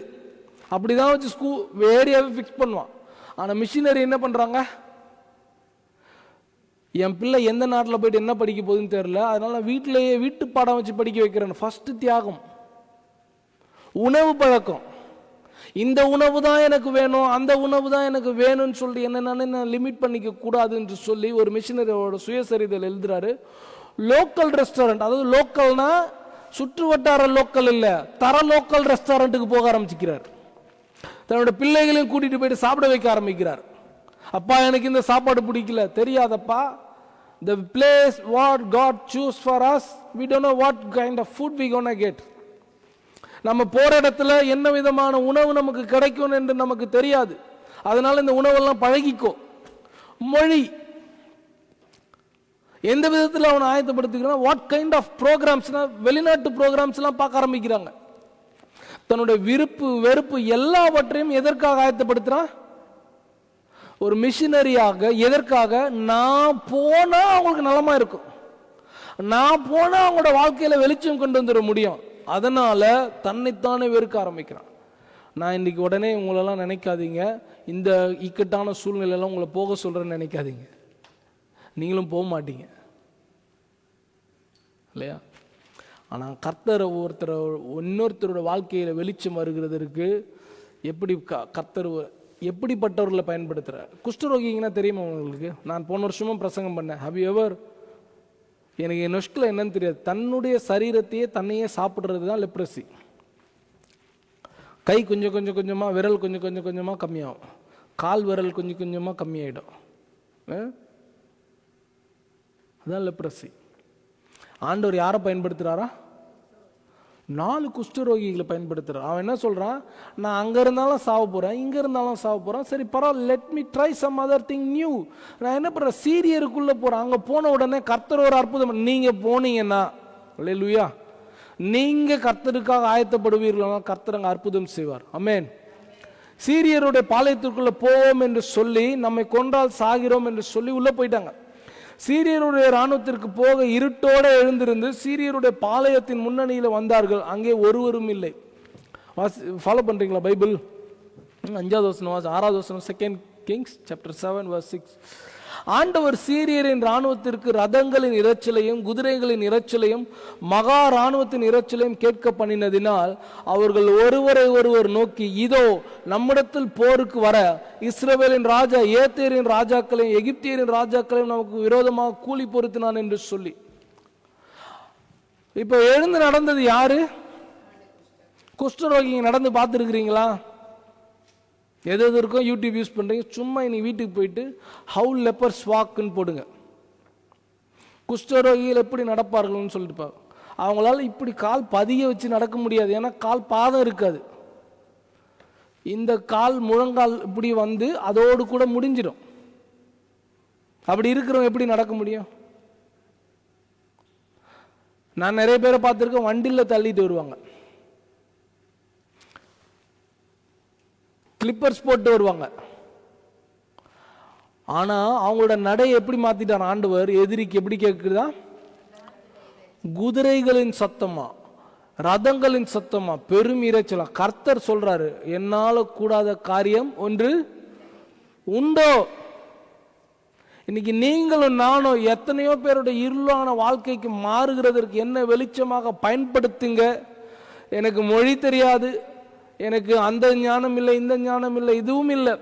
அப்படிதான் வச்சு ஏரியாவை ஃபிக்ஸ் பண்ணுவான். ஆனால் மிஷினரி என்ன பண்ணுறாங்க, என் பிள்ளை எந்த நாட்டில் போயிட்டு என்ன படிக்க போகுதுன்னு தெரியல, அதனால நான் வீட்டிலேயே வீட்டு பாடம் வச்சு படிக்க வைக்கிறேன். ஃபர்ஸ்ட் தியாகம், உணவு பழக்கம். இந்த உணவு தான் எனக்கு வேணும், அந்த உணவு தான் எனக்கு வேணும்னு சொல்லி என்ன லிமிட் பண்ணிக்க கூடாது என்று சொல்லி ஒரு மிஷினரியோட சுயசரிதையில் எழுதுறாரு. லோக்கல் ரெஸ்டாரண்ட், அதாவது லோக்கல்னா சுற்று வட்டார லோக்கல் இல்லை, தர லோக்கல் ரெஸ்டாரண்ட்டுக்கு போக ஆரம்பிச்சுக்கிறார். தன்னோட பிள்ளைகளையும் கூட்டிட்டு போயிட்டு சாப்பிட வைக்க ஆரம்பிக்கிறார். அப்பா எனக்கு இந்த சாப்பாடு பிடிக்கல, தெரியாதப்பா, the place what God choose for us, we don't know what kind of food we gonna get. நம்ம போற இடத்துல என்ன விதமான உணவு நமக்கு கிடைக்கும் என்று நமக்கு தெரியாது. அதனால இந்த உணவெல்லாம் பழகிக்கோ. மொழி, எந்த விதத்தில் அவனை ஆயத்தப்படுத்திக்கிறான்? வாட் கைண்ட் ஆஃப் ப்ரோக்ராம்ஸ்னா வெளிநாட்டு ப்ரோக்ராம்ஸ்லாம் பார்க்க ஆரம்பிக்கிறாங்க. தன்னுடைய விருப்பு வெறுப்பு எல்லாவற்றையும் எதற்காக ஆயத்தப்படுத்துறான்? ஒரு மிஷினரியாக. எதற்காக? நான் போனா அவங்களுக்கு நலமா இருக்கும், நான் போனா அவங்களோட வாழ்க்கையில வெளிச்சம் கொண்டு வந்துட முடியும். அதனால தன்னைத்தானே வெறுக்க ஆரம்பிக்கிறான். நான் இன்னைக்கு உடனே உங்களெல்லாம் நினைக்காதீங்க, இந்த இக்கட்டான சூழ்நிலையெல்லாம் உங்களை போக சொல்றேன்னு நினைக்காதீங்க. நீங்களும் போக மாட்டீங்க இல்லையா? ஆனால் கர்த்தர் இன்னொருத்தரோட வாழ்க்கையில் வெளிச்சம் வருகிறதற்கு எப்படி கர்த்தர் எப்படிப்பட்டவர்களை பயன்படுத்துகிறார்? குஷ்டரோகிங்கன்னா தெரியுமா உங்களுக்கு? நான் போன வருஷமும் பிரசங்கம் பண்ணேன். How you ever? எனக்கு என் நொஷ்கில் என்னன்னு தெரியாது. தன்னுடைய சரீரத்தையே தன்னையே சாப்பிட்றது தான் லெப்ரசி. கை கொஞ்சம் கொஞ்சம் கொஞ்சமாக, விரல் கொஞ்சம் கொஞ்சம் கொஞ்சமாக கம்மியாகும், கால் விரல் கொஞ்சம் கொஞ்சமாக கம்மியாயிடும். அதான் லெப்ரசி. ஆண்டவர் யாரை பயன்படுத்துகிறாரா? 4 குஷ்டரோகிகளை பயன்படுத்துகிறார். அவன் என்ன சொல்கிறான்? நான் அங்கே இருந்தாலும் சாவ போகிறேன், இங்கே இருந்தாலும் சாவ போகிறேன், சரி பரவாயில்ல, let me try some other thing new. நான் என்ன பண்ணுறேன்? சீரியருக்குள்ளே போகிறேன். அங்கே போன உடனே கர்த்தர் ஒரு அற்புதம். நீங்கள் போனீங்கன்னா அல்லேலூயா, நீங்கள் கர்த்தருக்காக ஆயத்தப்படுவீர்களா, கர்த்தர் அங்கே அற்புதம் செய்வார். ஆமென். சீரியருடைய பாளையத்திற்குள்ளே போவோம் என்று சொல்லி, நம்மை கொன்றால் சாகிறோம் என்று சொல்லி உள்ளே போயிட்டாங்க. சீரியருடைய இராணுவத்திற்கு போக இருட்டோடு எழுந்திருந்து சீரியருடைய பாளையத்தின் முன்னணியில் வந்தார்கள். அங்கே ஒருவரும் இல்லை. ஃபாலோ பண்றீங்களா பைபிள்? 5வது வசனம், 6வது வசனம், 2 Kings chapter 7 verse 6. ஆண்டவர் சீரியரின் இராணுவத்திற்கு ரதங்களின் இரைச்சலையும் குதிரைகளின் இரைச்சலையும் மகா இராணுவத்தின் இரைச்சலையும் கேட்க பண்ணினதினால் அவர்கள் ஒருவரை ஒருவர் நோக்கி, இதோ நம்மிடத்தில் போருக்கு வர இஸ்ரவேலின் ராஜா ஏத்தேரின் ராஜாக்களையும் எகிப்தியரின் ராஜாக்களையும் நமக்கு விரோதமாக கூலி பொருத்தினான் என்று சொல்லி. இப்ப எழுந்து நடந்தது யாரு? குஷ்டரோகி. நடந்து பார்த்துருக்கிறீங்களா? எது எது இருக்கும் யூடியூப் யூஸ் பண்ணுறீங்க, சும்மா இன்னைக்கு வீட்டுக்கு போயிட்டு ஹவு லெப்பர்ஸ் வாக்குன்னு போடுங்க. குஷ்டரோகிகள் எப்படி நடப்பார்கள்னு சொல்லிட்டு அவங்களால இப்படி கால் பதிய வச்சு நடக்க முடியாது. ஏன்னா கால் பாதம் இருக்காது. இந்த கால் முழங்கால் இப்படி வந்து அதோடு கூட முடிஞ்சிடும். அப்படி இருக்கிறவங்க எப்படி நடக்க முடியும்? நான் நிறைய பேரை பார்த்துருக்கேன், வண்டியில் தள்ளிட்டு வருவாங்க, கிளிப்பர்ஸ் போட்டு வருவாங்க. ஆனா அவங்களோட நடை எப்படி மாத்திட்டார் ஆண்டவர்? எதிரிக்கு எப்படி கேட்குதா? குதிரைகளின் சத்தமா, ரதங்களின் சத்தமா, பெரும் இரைச்சலா. கர்த்தர் சொல்றாரு, என்னால கூடாத காரியம் ஒன்று உண்டோ? இன்னைக்கு நீங்களும் நானும் எத்தனையோ பேருடைய இருளான வாழ்க்கைக்கு மாறுகிறதற்கு என்ன வெளிச்சமாக பயன்படுத்துங்க. எனக்கு மொழி தெரியாது, எனக்கு அந்த ஞானம் இல்லை, இந்த ஞானம் இல்லை, இதுவும் இல்லை,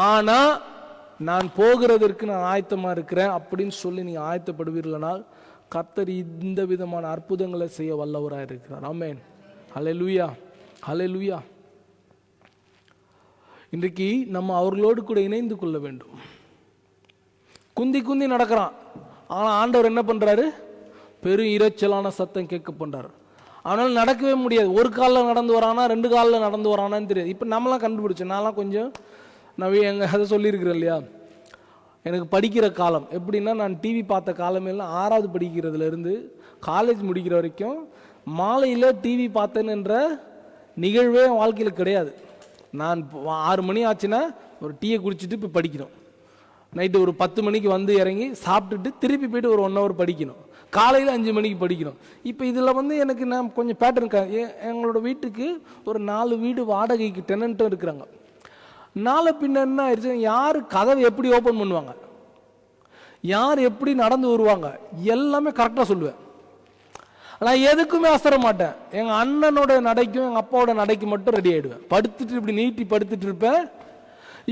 ஆனா நான் போகிறதற்கு நான் ஆயத்தமா இருக்கிறேன் அப்படின்னு சொல்லி நீங்க ஆயத்தப்படுவீர்களானால் கர்த்தர் இந்த விதமான அற்புதங்களை செய்ய வல்லவராக இருக்கிறார். ஆமென். ஹல்லேலூயா, ஹல்லேலூயா. இன்றைக்கு நம்ம அவர்களோடு கூட இணைந்து கொள்ள வேண்டும். குந்தி குந்தி நடக்கிறான், ஆனா ஆண்டவர் என்ன பண்றாரு? பெரும் இரைச்சலான சத்தம் கேட்க பண்றாரு. அவனால் நடக்கவே முடியாது. ஒரு காலில் நடந்து வரானா, 2 காலில் நடந்து வரானான்னு தெரியாது. இப்போ நம்மளாம் கண்டுபிடிச்சேன். நான்லாம் கொஞ்சம் அதை சொல்லியிருக்கிறேன் இல்லையா? எனக்கு படிக்கிற காலம் எப்படின்னா, நான் டிவி பார்த்த காலமெல்லாம் 6வது படிக்கிறதுலேருந்து காலேஜ் முடிக்கிற வரைக்கும் மாலையில் டிவி பார்த்தேன்ன்ற நிகழ்வே என் வாழ்க்கையில் கிடையாது. நான் 6 மணி ஆச்சுன்னா ஒரு டீயை குடிச்சிட்டு இப்போ படிக்கணும். நைட்டு ஒரு 10 மணிக்கு வந்து இறங்கி சாப்பிட்டுட்டு திருப்பி போய்ட்டு ஒரு 1 hour படிக்கணும். காலையில் 5 மணிக்கு படிக்கணும். இப்போ இதில் எனக்கு நான் கொஞ்சம் பேட்டர்ன், எங்களோட வீட்டுக்கு ஒரு 4 வீடு வாடகைக்கு டெனண்ட்டும் இருக்கிறாங்க. நாளை பின்ன என்ன ஆயிடுச்சு, யார் கதவை எப்படி ஓப்பன் பண்ணுவாங்க, யார் எப்படி நடந்து வருவாங்க, எல்லாமே கரெக்டாக சொல்லுவேன். நான் எதுக்குமே அசர மாட்டேன். எங்கள் அண்ணனோட நடைக்கும் எங்கள் அப்பாவோட நடைக்கு மட்டும் ரெடி ஆகிடுவேன். படுத்துட்டு இப்படி நீட்டி படுத்துட்டு இருப்பேன்.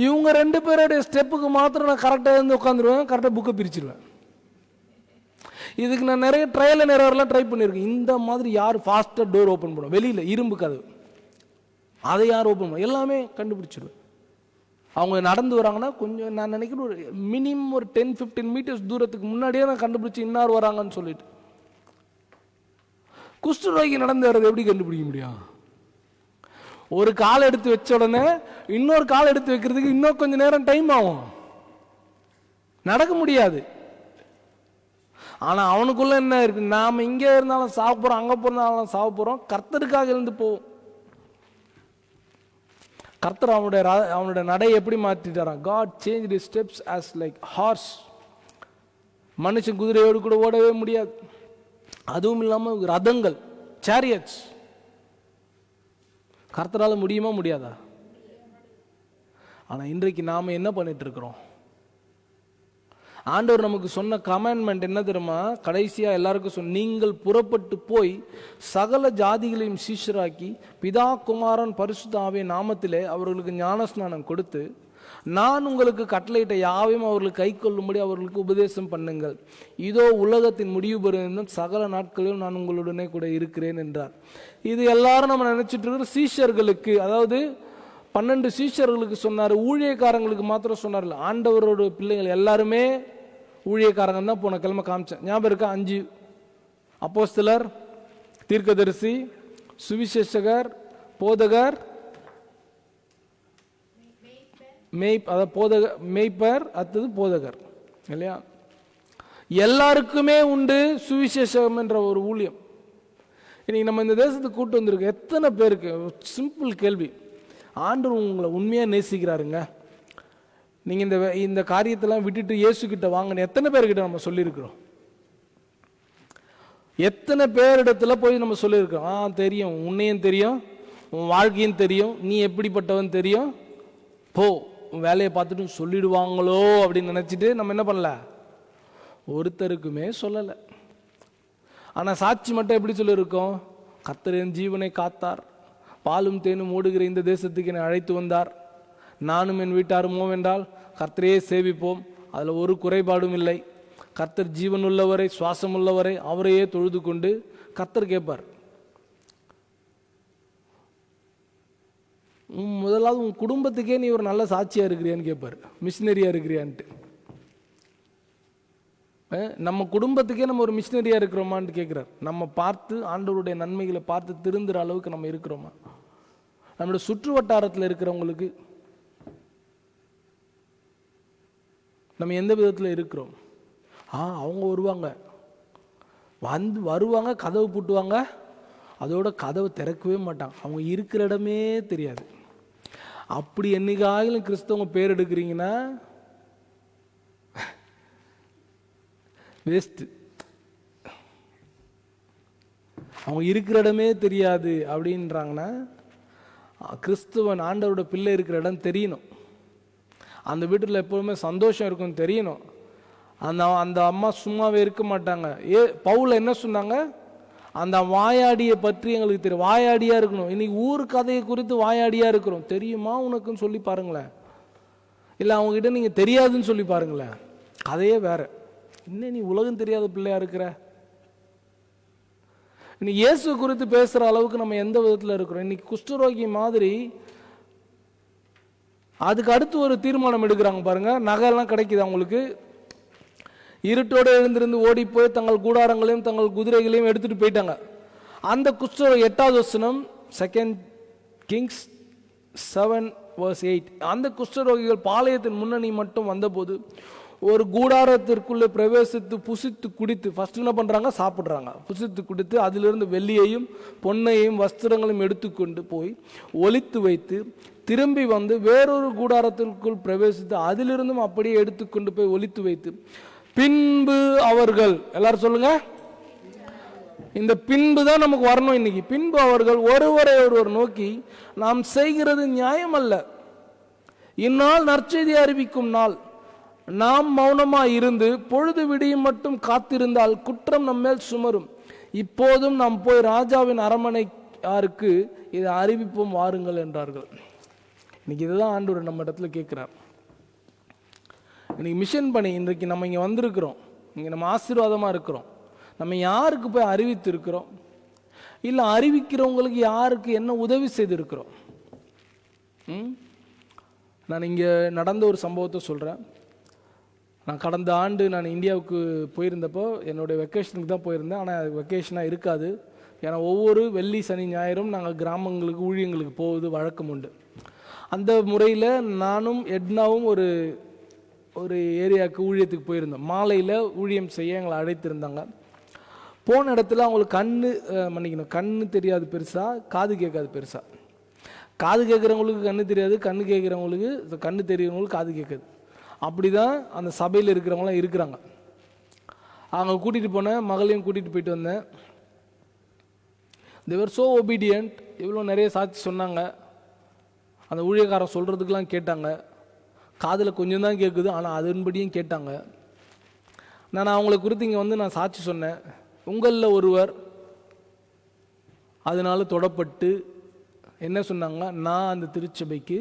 இவங்க 2 பேருடைய ஸ்டெப்புக்கு மாத்திரம் நான் கரெக்டாக இருந்து உட்காந்துருவேன், கரெக்டாக புக்கை பிரிச்சிருவேன். இதுக்கு நான் நிறைய ட்ரையல் எரர்லாம் ட்ரை பண்ணியிருக்கேன். இந்த மாதிரி யார் ஃபாஸ்ட்டாக டோர் ஓப்பன் பண்ணுவோம், வெளியில் இரும்பு கதவு, அதை யார் ஓப்பன் பண்ணுவோம், எல்லாமே கண்டுபிடிச்சிடுவேன். அவங்க நடந்து வராங்கன்னா கொஞ்சம் நான் நினைக்கிறேன் ஒரு மினிமம் ஒரு 10-15 மீட்டர்ஸ் தூரத்துக்கு முன்னாடியே நான் கண்டுபிடிச்சி இன்னார் வராங்கன்னு சொல்லிட்டு. குஷ்டரோகி நடந்து வர்றது எப்படி கண்டுபிடிக்க முடியும்? ஒரு கால் எடுத்து வச்ச உடனே இன்னொரு கால் எடுத்து வைக்கிறதுக்கு இன்னும் கொஞ்சம் நேரம் டைம் ஆகும், நடக்க முடியாது. ஆனால் அவனுக்குள்ள என்ன இருக்கு? நாம் இங்கே இருந்தாலும் சாக போகிறோம், அங்கே போனாலும் சாக போகிறோம், கர்த்தருக்காக இருந்து போவோம். கர்த்தர் அவனுடைய நடையை எப்படி மாற்றிட்டாராம்? God change the steps as like horse. மனுஷன் குதிரையோடு கூட ஓடவே முடியாது. அதுவும் இல்லாமல் ரதங்கள், சேரியட்ஸ், கர்த்தரால முடியுமா முடியாதா? ஆனால் இன்றைக்கு நாம் என்ன பண்ணிட்டு இருக்கிறோம்? ஆண்டவர் நமக்கு சொன்ன கமாண்ட்மெண்ட் என்ன தெரியுமா? கடைசியாக எல்லாருக்கும் நீங்கள் புறப்பட்டு போய் சகல ஜாதிகளையும் சீஷராக்கி பிதா குமாரன் பரிசுத்த ஆவியின் நாமத்திலே அவர்களுக்கு ஞானஸ்நானம் கொடுத்து நான் உங்களுக்கு கட்டளையிட்ட யாவையும் அவர்களுக்கு கை கொள்ளும்படி அவர்களுக்கு உபதேசம் பண்ணுங்கள். இதோ உலகத்தின் முடிவு பெறும் சகல நாட்களிலும் நான் உங்களுடனே கூட இருக்கிறேன் என்றார். இது எல்லாரும் நம்ம நினைச்சிட்டு இருக்கிற சீஷர்களுக்கு, அதாவது 12 சீஷர்களுக்கு சொன்னார். ஊழியக்காரங்களுக்கு மாத்திரம் சொன்னார். ஆண்டவரோட பிள்ளைகள் எல்லாருமே ஊழியக்காரங்க தான். போன கிழமை காமிச்சேன், ஞாபகம் இருக்கா? 5: அப்போஸ்தலர், தீர்க்கதரிசி, சுவிசேஷகர், போதகர், மேய்ப்பர், அடுத்தது போதகர், இல்லையா? எல்லாருக்குமே உண்டு சுவிசேஷம் என்ற ஒரு ஊழியம். இன்னைக்கு நம்ம இந்த தேசத்துக்கு கூட்டு வந்திருக்கோம். எத்தனை பேருக்கு? சிம்பிள் கேள்வி. ஆண்டவர் உங்களை உண்மையாக நேசிக்கிறாருங்க. நீங்கள் இந்த காரியத்தெல்லாம் விட்டுட்டு இயேசுக்கிட்ட வாங்கன்னு எத்தனை பேர்கிட்ட நம்ம சொல்லியிருக்கிறோம்? எத்தனை பேரிடத்துல போய் நம்ம சொல்லியிருக்கிறோம்? தெரியும், உன்னையும் தெரியும், உன் வாழ்க்கையும் தெரியும், நீ எப்படிப்பட்டவன் தெரியும், போ உன் வேலையை பார்த்துட்டு சொல்லிடுவாங்களோ அப்படின்னு நினச்சிட்டு நம்ம என்ன பண்ணல? ஒருத்தருக்குமே சொல்லலை. ஆனால் சாட்சி மட்டும் எப்படி சொல்லியிருக்கோம்? கர்த்தர் என் ஜீவனை காத்தார், பாலும் தேனும் ஓடுகிற இந்த தேசத்துக்கு என்னை அழைத்து வந்தார், நானும் என் வீட்டாருமோ என்றால் கர்த்தரையே சேவிப்போம், அதில் ஒரு குறைபாடும் இல்லை, கர்த்தர் ஜீவன் உள்ளவரை சுவாசம் உள்ளவரை அவரையே தொழுது கொண்டு கர்த்தர் கேட்பார். முதலாவது உன் குடும்பத்துக்கே நீ ஒரு நல்ல சாட்சியாக இருக்கிறியான்னு கேட்பார், மிஷினரியாக இருக்கிறியான்ட்டு. நம்ம குடும்பத்துக்கே நம்ம ஒரு மிஷினரியாக இருக்கிறோமான்னு கேட்குறார். நம்ம பார்த்து ஆண்டவருடைய நன்மைகளை பார்த்து திருந்துற அளவுக்கு நம்ம இருக்கிறோமா? நம்மளுடைய சுற்று வட்டாரத்தில் இருக்கிறவங்களுக்கு நம்ம எந்த விதத்தில் இருக்கிறோம்? அவங்க வருவாங்க, கதவு பூட்டுவாங்க, அதோட கதவு திறக்கவே மாட்டாங்க, அவங்க இருக்கிற இடமே தெரியாது. அப்படி என்னைக்காயிலும் கிறிஸ்தவங்க பேர் எடுக்கிறீங்கன்னா வேஸ்ட். அவங்க இருக்கிற இடமே தெரியாது அப்படின்றாங்கன்னா கிறிஸ்துவன் ஆண்டவரோட பிள்ளை இருக்கிற இடம் தெரியணும். அந்த வீட்டில் எப்போதுமே சந்தோஷம் இருக்குன்னு தெரியணும். அந்த அம்மா சும்மாவே இருக்க மாட்டாங்க. பவுல் என்ன சொன்னாங்க? அந்த வாயாடியை பற்றி எங்களுக்கு தெரியும், வாயாடியா இருக்கணும். இன்னைக்கு ஊர் கதையை குறித்து வாயாடியா இருக்கிறோம். தெரியுமா உனக்குன்னு சொல்லி பாருங்களேன், இல்லை அவங்ககிட்ட நீங்கள் தெரியாதுன்னு சொல்லி பாருங்களேன், கதையே வேற. இன்னும் நீ உலகம் தெரியாத பிள்ளையா இருக்கிற. இன்னைக்கு இயேசு குறித்து பேசுகிற அளவுக்கு நம்ம எந்த விதத்தில் இருக்கிறோம்? இன்னைக்கு குஷ்டரோகி மாதிரி அதுக்கு அடுத்து ஒரு தீர்மானம் எடுக்கிறாங்க பாருங்க. நகையெல்லாம் கிடைக்குது அவங்களுக்கு, இருட்டோடு எழுந்திருந்து ஓடி போய் தங்கள் கூடாரங்களையும் தங்கள் குதிரைகளையும் எடுத்துட்டு போயிட்டாங்க. அந்த குஷ்டரோகி 8வது வசனம் 2 Kings 7:8. அந்த குஷ்டரோகிகள் பாளையத்தின் முன்னணி மட்டும் வந்தபோது ஒரு கூடாரத்திற்குள்ளே பிரவேசித்து புசித்து குடித்து, ஃபர்ஸ்ட் என்ன பண்றாங்க? சாப்பிட்றாங்க. புசித்து குடித்து அதிலிருந்து வெள்ளியையும் பொன்னையும் வஸ்திரங்களையும் எடுத்துக்கொண்டு போய் ஒளித்து வைத்து திரும்பி வந்து வேறொரு கூடாரத்திற்குள் பிரவேசித்து அதிலிருந்தும் அப்படியே எடுத்துக்கொண்டு போய் ஒளித்து வைத்து பின்பு அவர்கள், எல்லாரும் சொல்லுங்க, இந்த பின்பு தான் நமக்கு வரணும் இன்னைக்கு. பின்பு அவர்கள் ஒருவரை ஒருவர் நோக்கி, நாம் செய்கிறது நியாயம் அல்ல, இந்நாள் நற்செய்தி அறிவிக்கும் நாள், நாம் மௌனமாய் இருந்து பொழுது விடியும் மட்டும் காத்திருந்தால் குற்றம் நம்மேல் சுமரும், இப்போதும் நாம் போய் ராஜாவின் அரண்மனையாருக்கு இதை அறிவிப்போம் வாருங்கள் என்றார்கள். இன்னைக்கு இதுதான் ஆண்டவர் நம்ம இடத்துல கேட்கிறார். இன்னைக்கு மிஷன் பண்ணி இன்றைக்கு நம்ம இங்கே வந்திருக்கிறோம், இங்கே நம்ம ஆசீர்வாதமாக இருக்கிறோம். நம்ம யாருக்கு போய் அறிவித்து இருக்கிறோம்? இல்லை அறிவிக்கிறவங்களுக்கு யாருக்கு என்ன உதவி செய்திருக்கிறோம்? நான் இங்கே நடந்த ஒரு சம்பவத்தை சொல்கிறேன். நான் கடந்த ஆண்டு நான் இந்தியாவுக்கு போயிருந்தப்போ என்னுடைய வெக்கேஷனுக்கு தான் போயிருந்தேன். ஆனால் வெக்கேஷனாக இருக்காது, ஏன்னா ஒவ்வொரு வெள்ளி சனி ஞாயிறும் நாங்கள் கிராமங்களுக்கு ஊழியங்களுக்கு போவது வழக்கம் உண்டு. அந்த முறையில் நானும் எட்னாவும் ஒரு ஒரு ஏரியாவுக்கு ஊழியத்துக்கு போயிருந்தோம். மாலையில் ஊழியம் செய்ய எங்களை அழைத்திருந்தாங்க. போன இடத்துல அவங்களுக்கு கண்ணு தெரியாது பெருசா, காது கேட்காது பெருசா. காது கேட்குறவங்களுக்கு கண்ணு தெரியாது, கண்ணு கேட்குறவங்களுக்கு கண்ணு தெரியுறவங்களுக்கு காது கேட்காது. அப்படி தான் அந்த சபையில் இருக்கிறவங்களாம் இருக்கிறாங்க. அவங்க கூட்டிகிட்டு போனேன், மகளையும் கூட்டிகிட்டு போயிட்டு வந்தேன். they were so obedient. இவ்வளோ நிறைய சாட்சி சொன்னாங்க. அந்த ஊழியக்காரன் சொல்கிறதுக்கெலாம் கேட்டாங்க. காதில் கொஞ்சம் தான் கேட்குது, ஆனால் அதன்படியும் கேட்டாங்க. நான் அவங்கள குறித்து இங்கே வந்து நான் சாட்சி சொன்னேன். உங்களில் ஒருவர் அதனால தொடப்பட்டு என்ன சொன்னாங்க, நான் அந்த திருச்சபைக்கு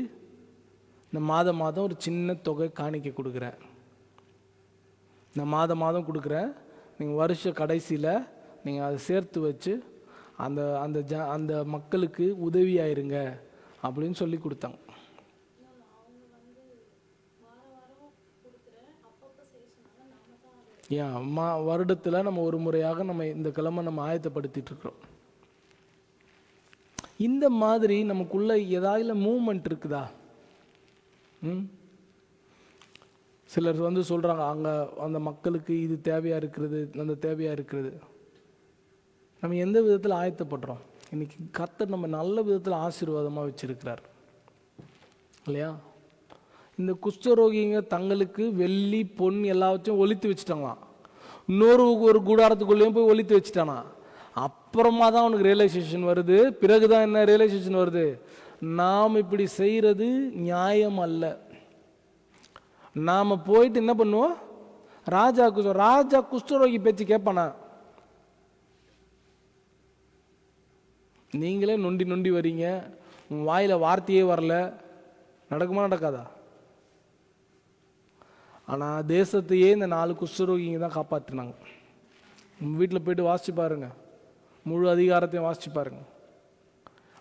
இந்த மாதம் ஒரு சின்ன தொகை காணிக்க கொடுக்குறேன், நான் மாதம் கொடுக்குறேன், நீங்கள் வருஷ கடைசியில் நீங்கள் அதை சேர்த்து வச்சு அந்த அந்த அந்த மக்களுக்கு உதவியாயிருங்க அப்படின்னு சொல்லி கொடுத்தாங்க. ஏன் வருடத்தில் நம்ம ஒரு முறையாக நம்ம இந்த கிழமை நம்ம ஆயத்தப்படுத்திட்டு இருக்கிறோம். இந்த மாதிரி நமக்குள்ள ஏதாவது மூவ்மெண்ட் இருக்குதா? சிலர் வந்து சொல்கிறாங்க, அங்கே அந்த மக்களுக்கு இது தேவையாக இருக்கிறது, அந்த தேவையாக இருக்கிறது. நம்ம எந்த விதத்தில் ஆயத்தப்படுறோம்? இன்னைக்கு கர்த்தர் நம்ம நல்ல விதத்தில் ஆசீர்வாதமாக வச்சிருக்கிறார் இல்லையா? இந்த குஷ்டரோகிங்க தங்களுக்கு வெள்ளி பொன் எல்லாத்தையும் ஒழித்து வச்சுட்டாங்களாம். இன்னொரு ஒரு கூடாரத்துக்குள்ளேயும் போய் ஒழித்து வச்சுட்டானா. அப்புறமா தான் அவனுக்கு ரியலைசேஷன் வருது. பிறகுதான் என்ன ரியலைசேஷன் வருது? நாம் இப்படி செய்கிறது நியாயம் அல்ல. நாம் போயிட்டு என்ன பண்ணுவோம்? ராஜா குஷ்டரோகி பேச்சு கேட்பானா? நீங்களே நொண்டி வரீங்க, உன் வாயில் வார்த்தையே வரல, நடக்குமா நடக்காதா? ஆனால் தேசத்தையே இந்த 4 குஷ்டரோகிங்க தான் காப்பாற்றினாங்க. வீட்டில் போயிட்டு வாசிச்சு பாருங்க, முழு அதிகாரத்தையும் வாசிச்சு பாருங்க.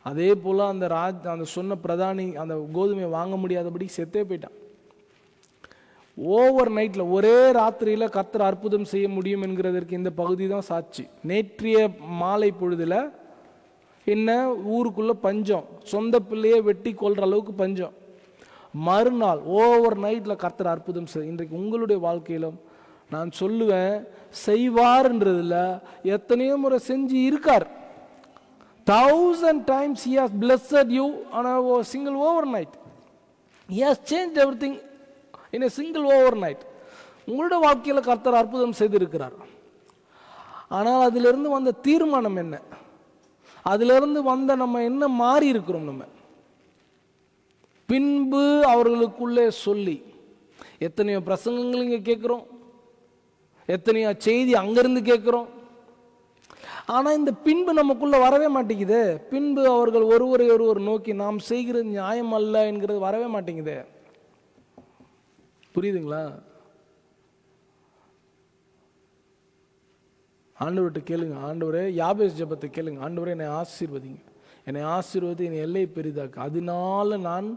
அதே போல் அந்த சொன்ன பிரதானி அந்த கோதுமையை வாங்க முடியாதபடி செத்தே போயிட்டான். ஓவர் நைட்டில் ஒரே ராத்திரியில் கர்த்தர் அற்புதம் செய்ய முடியும் என்கிறதற்கு இந்த பகுதி தான் சாட்சி. நேற்றைய மாலை பொழுதில் என்ன ஊருக்குள்ள பஞ்சம், சொந்த பிள்ளையே வெட்டி கொள்ற அளவுக்கு பஞ்சம். மறுநாள் ஓவர் நைட்டில் கர்த்தர் அற்புதம் செய். இன்றைக்கு உங்களுடைய வாழ்க்கையிலும் நான் சொல்லுவேன், செய்வார்ன்றதுல எத்தனையோ முறை செஞ்சு இருக்கார். 1000 times he has blessed you on a single overnight. He has changed everything in a single overnight. உங்களுடைய வாழ்க்கையில் கர்த்தர் அற்புதம் செய்திருக்கிறார். ஆனால் அதிலிருந்து வந்த தீர்மானம் என்ன? அதிலிருந்து வந்த நம்ம என்ன மாறி இருக்கிறோம்? நம்ம பின்பு அவர்களுக்குள்ளே சொல்லி எத்தனையோ பிரசங்கங்கள் இங்கே கேட்குறோம், எத்தனையோ செய்தி அங்கிருந்து கேட்குறோம். ஆனால் இந்த பின்பு நமக்குள்ள வரவே மாட்டேங்குது. பின்பு அவர்கள் ஒருவர் நோக்கி நாம் செய்கிறது நியாயம் அல்ல என்கிறது வரவே மாட்டேங்குது. புரியுதுங்களா? ஆண்டவர்கிட்ட கேளுங்க, ஆண்டவரே யாபேஸ் ஜெபத்தை கேளுங்க, ஆண்டவரே என்னை ஆசீர்வதிங்க, என்னை ஆசீர்வதி என் எல்லை பெரிதாக்கு, அதனால நான்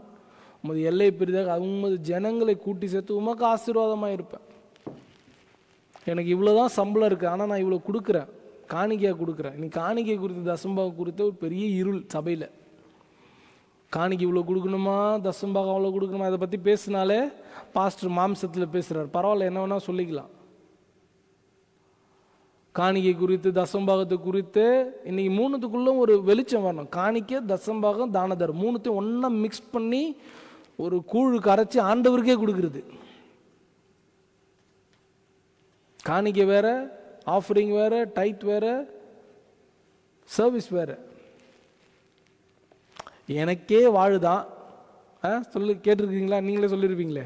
உமது எல்லை பெரிதாக உமது ஜனங்களை கூட்டி சேர்த்து உமக்கு ஆசீர்வாதமாக இருப்பேன். எனக்கு இவ்வளோதான் சம்பளம் இருக்குது, ஆனால் நான் இவ்வளோ கொடுக்குறேன், காணிக்கையாக கொடுக்குறேன். இன்னைக்கு காணிக்கை குறித்து தசம்பாகம் குறித்த ஒரு பெரிய இருள் சபையில். காணிக்கை இவ்வளோ கொடுக்கணுமா, தசம்பாகம் அவ்வளோ கொடுக்கணுமா, அதை பற்றி பேசினாலே பாஸ்டர் மாம்சத்தில் பேசுகிறார். பரவாயில்ல, என்ன வேணால் சொல்லிக்கலாம். காணிக்கை குறித்து தசம்பாகத்தை குறித்து இன்னைக்கு மூணுத்துக்குள்ள ஒரு வெளிச்சம் வரணும். காணிக்கை, தசம்பாகம், தானதர் மூணுத்தையும் ஒன்றா மிக்ஸ் பண்ணி ஒரு கூழு கரைச்சி ஆண்டவருக்கே கொடுக்கறது. காணிக்கை வேற, ஆஃபரிங் வேற, டைட் வேற, சர்வீஸ் வேற. எனக்கே வாழுதான் சொல்லி கேட்டிருக்கீங்களா? நீங்களே சொல்லியிருப்பீங்களே,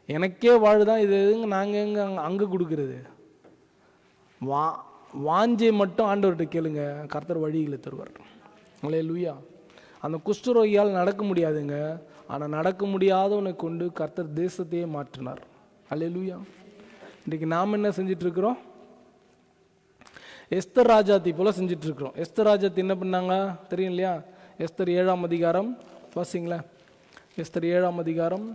எனக்கே வாழுதான், இது எதுங்க நாங்கள் எங்கே அங்கே கொடுக்கறது? வாஞ்சை மட்டும் ஆண்டவர்கிட்ட கேளுங்க, கர்த்தர் வழிகளை தருவார். அல்லேலூயா. அந்த குஷ்டரோகியால் நடக்க முடியாதுங்க, ஆனால் நடக்க முடியாதவனை கொண்டு கர்த்தர் தேசத்தையே மாற்றினார். அல்லேலூயா. இன்றைக்கு நாம் என்ன செஞ்சிட்டு இருக்கிறோம்? எஸ்தர் ராஜாத்தி போல செஞ்சிட்டு இருக்கிறோம். எஸ்தர் ராஜாத்தி என்ன பண்ணாங்க தெரியும் இல்லையா? எஸ்தர் 7ஆம் அதிகாரம் வாசிங்களா. எஸ்தர் 7ஆம் அதிகாரம்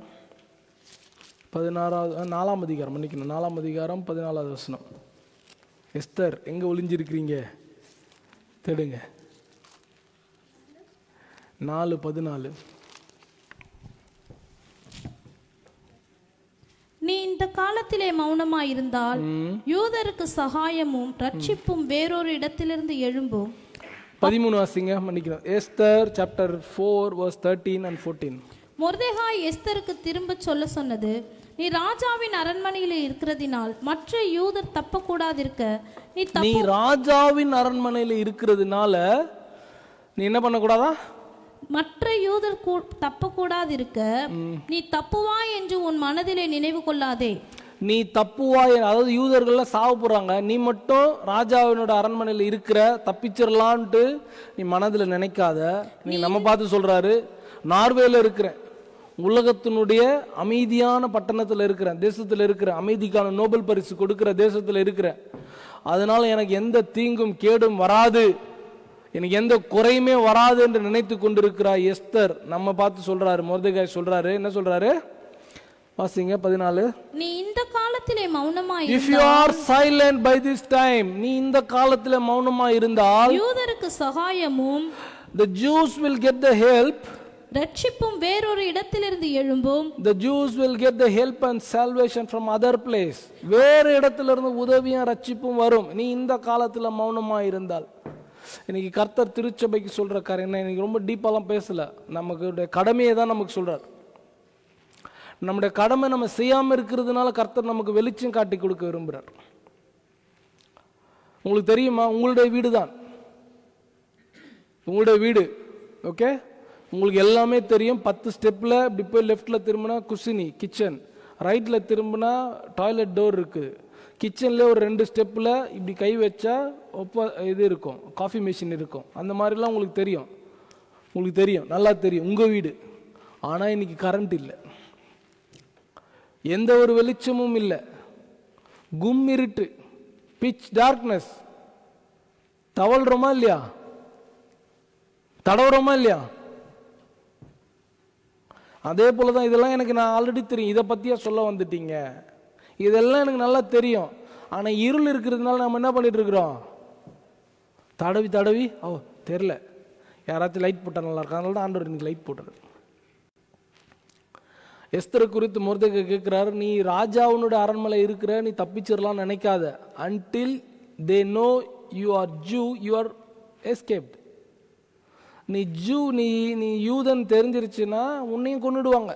4ஆம் அதிகாரம் மன்னிக்கணும், 4ஆம் அதிகாரம் 14ஆவது வசனம். எஸ்தர் எங்க ஒளிஞ்சிருக்கிறீங்க? தேடுங்க. 4:14. நீ இந்த காலத்திலே மௌனமாயிருந்தால் யூதருக்கு சகாயமும் ரட்சிப்பும் வேறொரு இடத்திலிருந்து எழும்பும். 13 வாசிங்க, மன்னிக்கிறோம். Esther chapter 4 verse 13 and 14. Mordecai எஸ்தருக்கு திரும்ப சொல்ல சொன்னது, நீ ராஜாவின் அரண்மனையில் இருக்கிறதினால் மற்ற யூதர் தப்பக்கூடாதிருக்க நீ ராஜாவின் அரண்மனையில் இருக்கிறதுனால நீ என்ன பண்ணக்கூடாதா? மற்ற யூதர் தப்பக்கூடாதிருக்க நீ தப்புவாய் என்று உன் மனதிலே நினைவு கொள்ளாதே. நீ தப்புவாய், அதாவது யூதர்கள்லாம் சாவ போறாங்க, நீ மட்டும் ராஜாவினோட அரண்மனையில் இருக்கிற தப்பிச்சிடலான்ட்டு நீ மனதில் நினைக்காத. நீ நம்ம பார்த்து சொல்றாரு, நார்வேல இருக்கிற உலகத்தினுடைய அமைதியான பட்டணத்தில் இருக்கிற, தேசத்தில் இருக்கிற, அமைதிக்கான நோபல் பரிசு கொடுக்கிற தேசத்தில் இருக்கிற, அதனால எனக்கு எந்த தீங்கும் கேடும் வராது, எனக்கு எந்த குறையுமே வராது என்று நினைத்து கொண்டிருக்கிறார் எஸ்தர். நம்ம பார்த்து சொல்றாரு, மொர்தெகாய் சொல்றாரு, என்ன சொல்றாரு வாசிங்க 14. நீ இந்த காலத்திலே மௌனமாய் if you are silent by this time, நீ இந்த காலத்திலே மௌனமாய் இருந்தால் யூதருக்கு சகாயமும் the Jews will get the help, ரட்சிப்பும் வேறொரு இடத்திலிருந்து எழும்பும். the Jews will get the help and salvation from other place. வேறு இடத்திலிருந்து உதவியும் ரட்சிப்பும் வரும் நீ இந்த காலத்துல மௌனமாய் இருந்தால். இன்னைக்கு கர்த்தர் திருச்சபைக்கு சொல்ற காரியம் என்ன, இன்னைக்கு ரொம்ப டீப்பாலாம் பேசல, நமக்கு கடமையை தான் நமக்கு சொல்றார். நம்முடைய கடமை நம்ம செய்யாம இருக்கிறதுனால கர்த்தர் நமக்கு வெளிச்சம் காட்டி கொடுக்க விரும்புறார். உங்களுக்கு தெரியுமா, உங்களுடைய வீடு தான் உங்களுடைய வீடு, ஓகே, உங்களுக்கு எல்லாமே தெரியும். 10 ஸ்டெப்ல இப்படி போய் லெஃப்ட்ல திரும்பினா குசினி கிச்சன், ரைட்ல திரும்பினா டாய்லெட் டோர் இருக்கு, கிச்சன்ல ஒரு 2 ஸ்டெப்ல இப்படி கை வச்சா இது இருக்கும், காஃபி மிஷின் இருக்கும். அந்த மாதிரிலாம் உங்களுக்கு தெரியும், உங்களுக்கு தெரியும், நல்லா தெரியும் உங்க வீடு. ஆனா இன்னைக்கு கரண்ட் இல்லை, எந்த ஒரு வெளிச்சமும் இல்லை, கும் இருட்டு, பிச் டார்க்னஸ். தவழ்றோமா இல்லையா, தடவுறோமா இல்லையா? அதே போலதான் இதெல்லாம் எனக்கு நான் ஆல்ரெடி தெரியும், இதை பத்தியா சொல்ல வந்துட்டீங்க, இதெல்லாம் எனக்கு நல்லா தெரியும். ஆனா இருள் இருக்கிறதுனால நம்ம என்ன பண்ணிட்டு இருக்கிறோம், தடவி தடவி தெரியல, யாராச்சும் லைட் போட்டா நல்லா இருக்கும், அதனால தான் ஆண்டவர் இன்னைக்கு லைட் போட்டாரு. எஸ்தரை குறித்து மொர்தெகாய் கேட்கிறாரு, நீ ராஜாவுனோட அரண்மனை இருக்கிற, நீ தப்பிச்சிடலாம் நினைக்காத. until they know you are Jew, you are escaped. நீ ஜூ, நீ யூதன் தெரிஞ்சிருச்சுன்னா உன்னையும் கொன்னுடுவாங்க.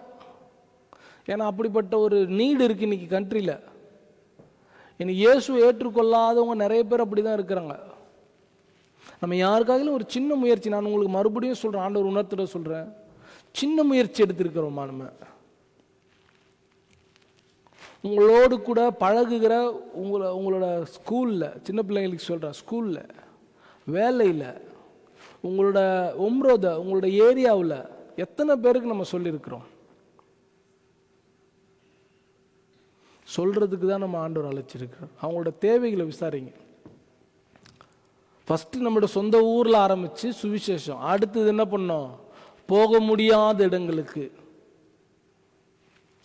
ஏன்னா அப்படிப்பட்ட ஒரு நீடு இருக்கு இன்னைக்கு கண்ட்ரியில். இன்னைக்கு இயேசு ஏற்றுக்கொள்ளாதவங்க நிறைய பேர் அப்படிதான் இருக்கிறாங்க. நம்ம யாருக்காகவும் ஒரு சின்ன முயற்சி, நான் உங்களுக்கு மறுபடியும் சொல்றேன், ஆண்டவர் உணர்த்திட சொல்றேன், சின்ன முயற்சி எடுத்திருக்கிறோமா நம்ம? உங்களோடு கூட பழகுகிற உங்களோட ஸ்கூலில், சின்ன பிள்ளைங்களுக்கு சொல்கிறேன், ஸ்கூலில், வேலையில், உங்களோட உங்களோட ஏரியாவில் எத்தனை பேருக்கு நம்ம சொல்லியிருக்கிறோம்? சொல்கிறதுக்கு தான் நம்ம ஆண்டவர் அழைச்சிருக்கிறோம். அவங்களோட தேவைகளை விசாரிங்க. ஃபஸ்ட்டு நம்மளோட சொந்த ஊரில் ஆரம்பித்து சுவிசேஷம், அடுத்தது என்ன பண்ணோம், போக முடியாத இடங்களுக்கு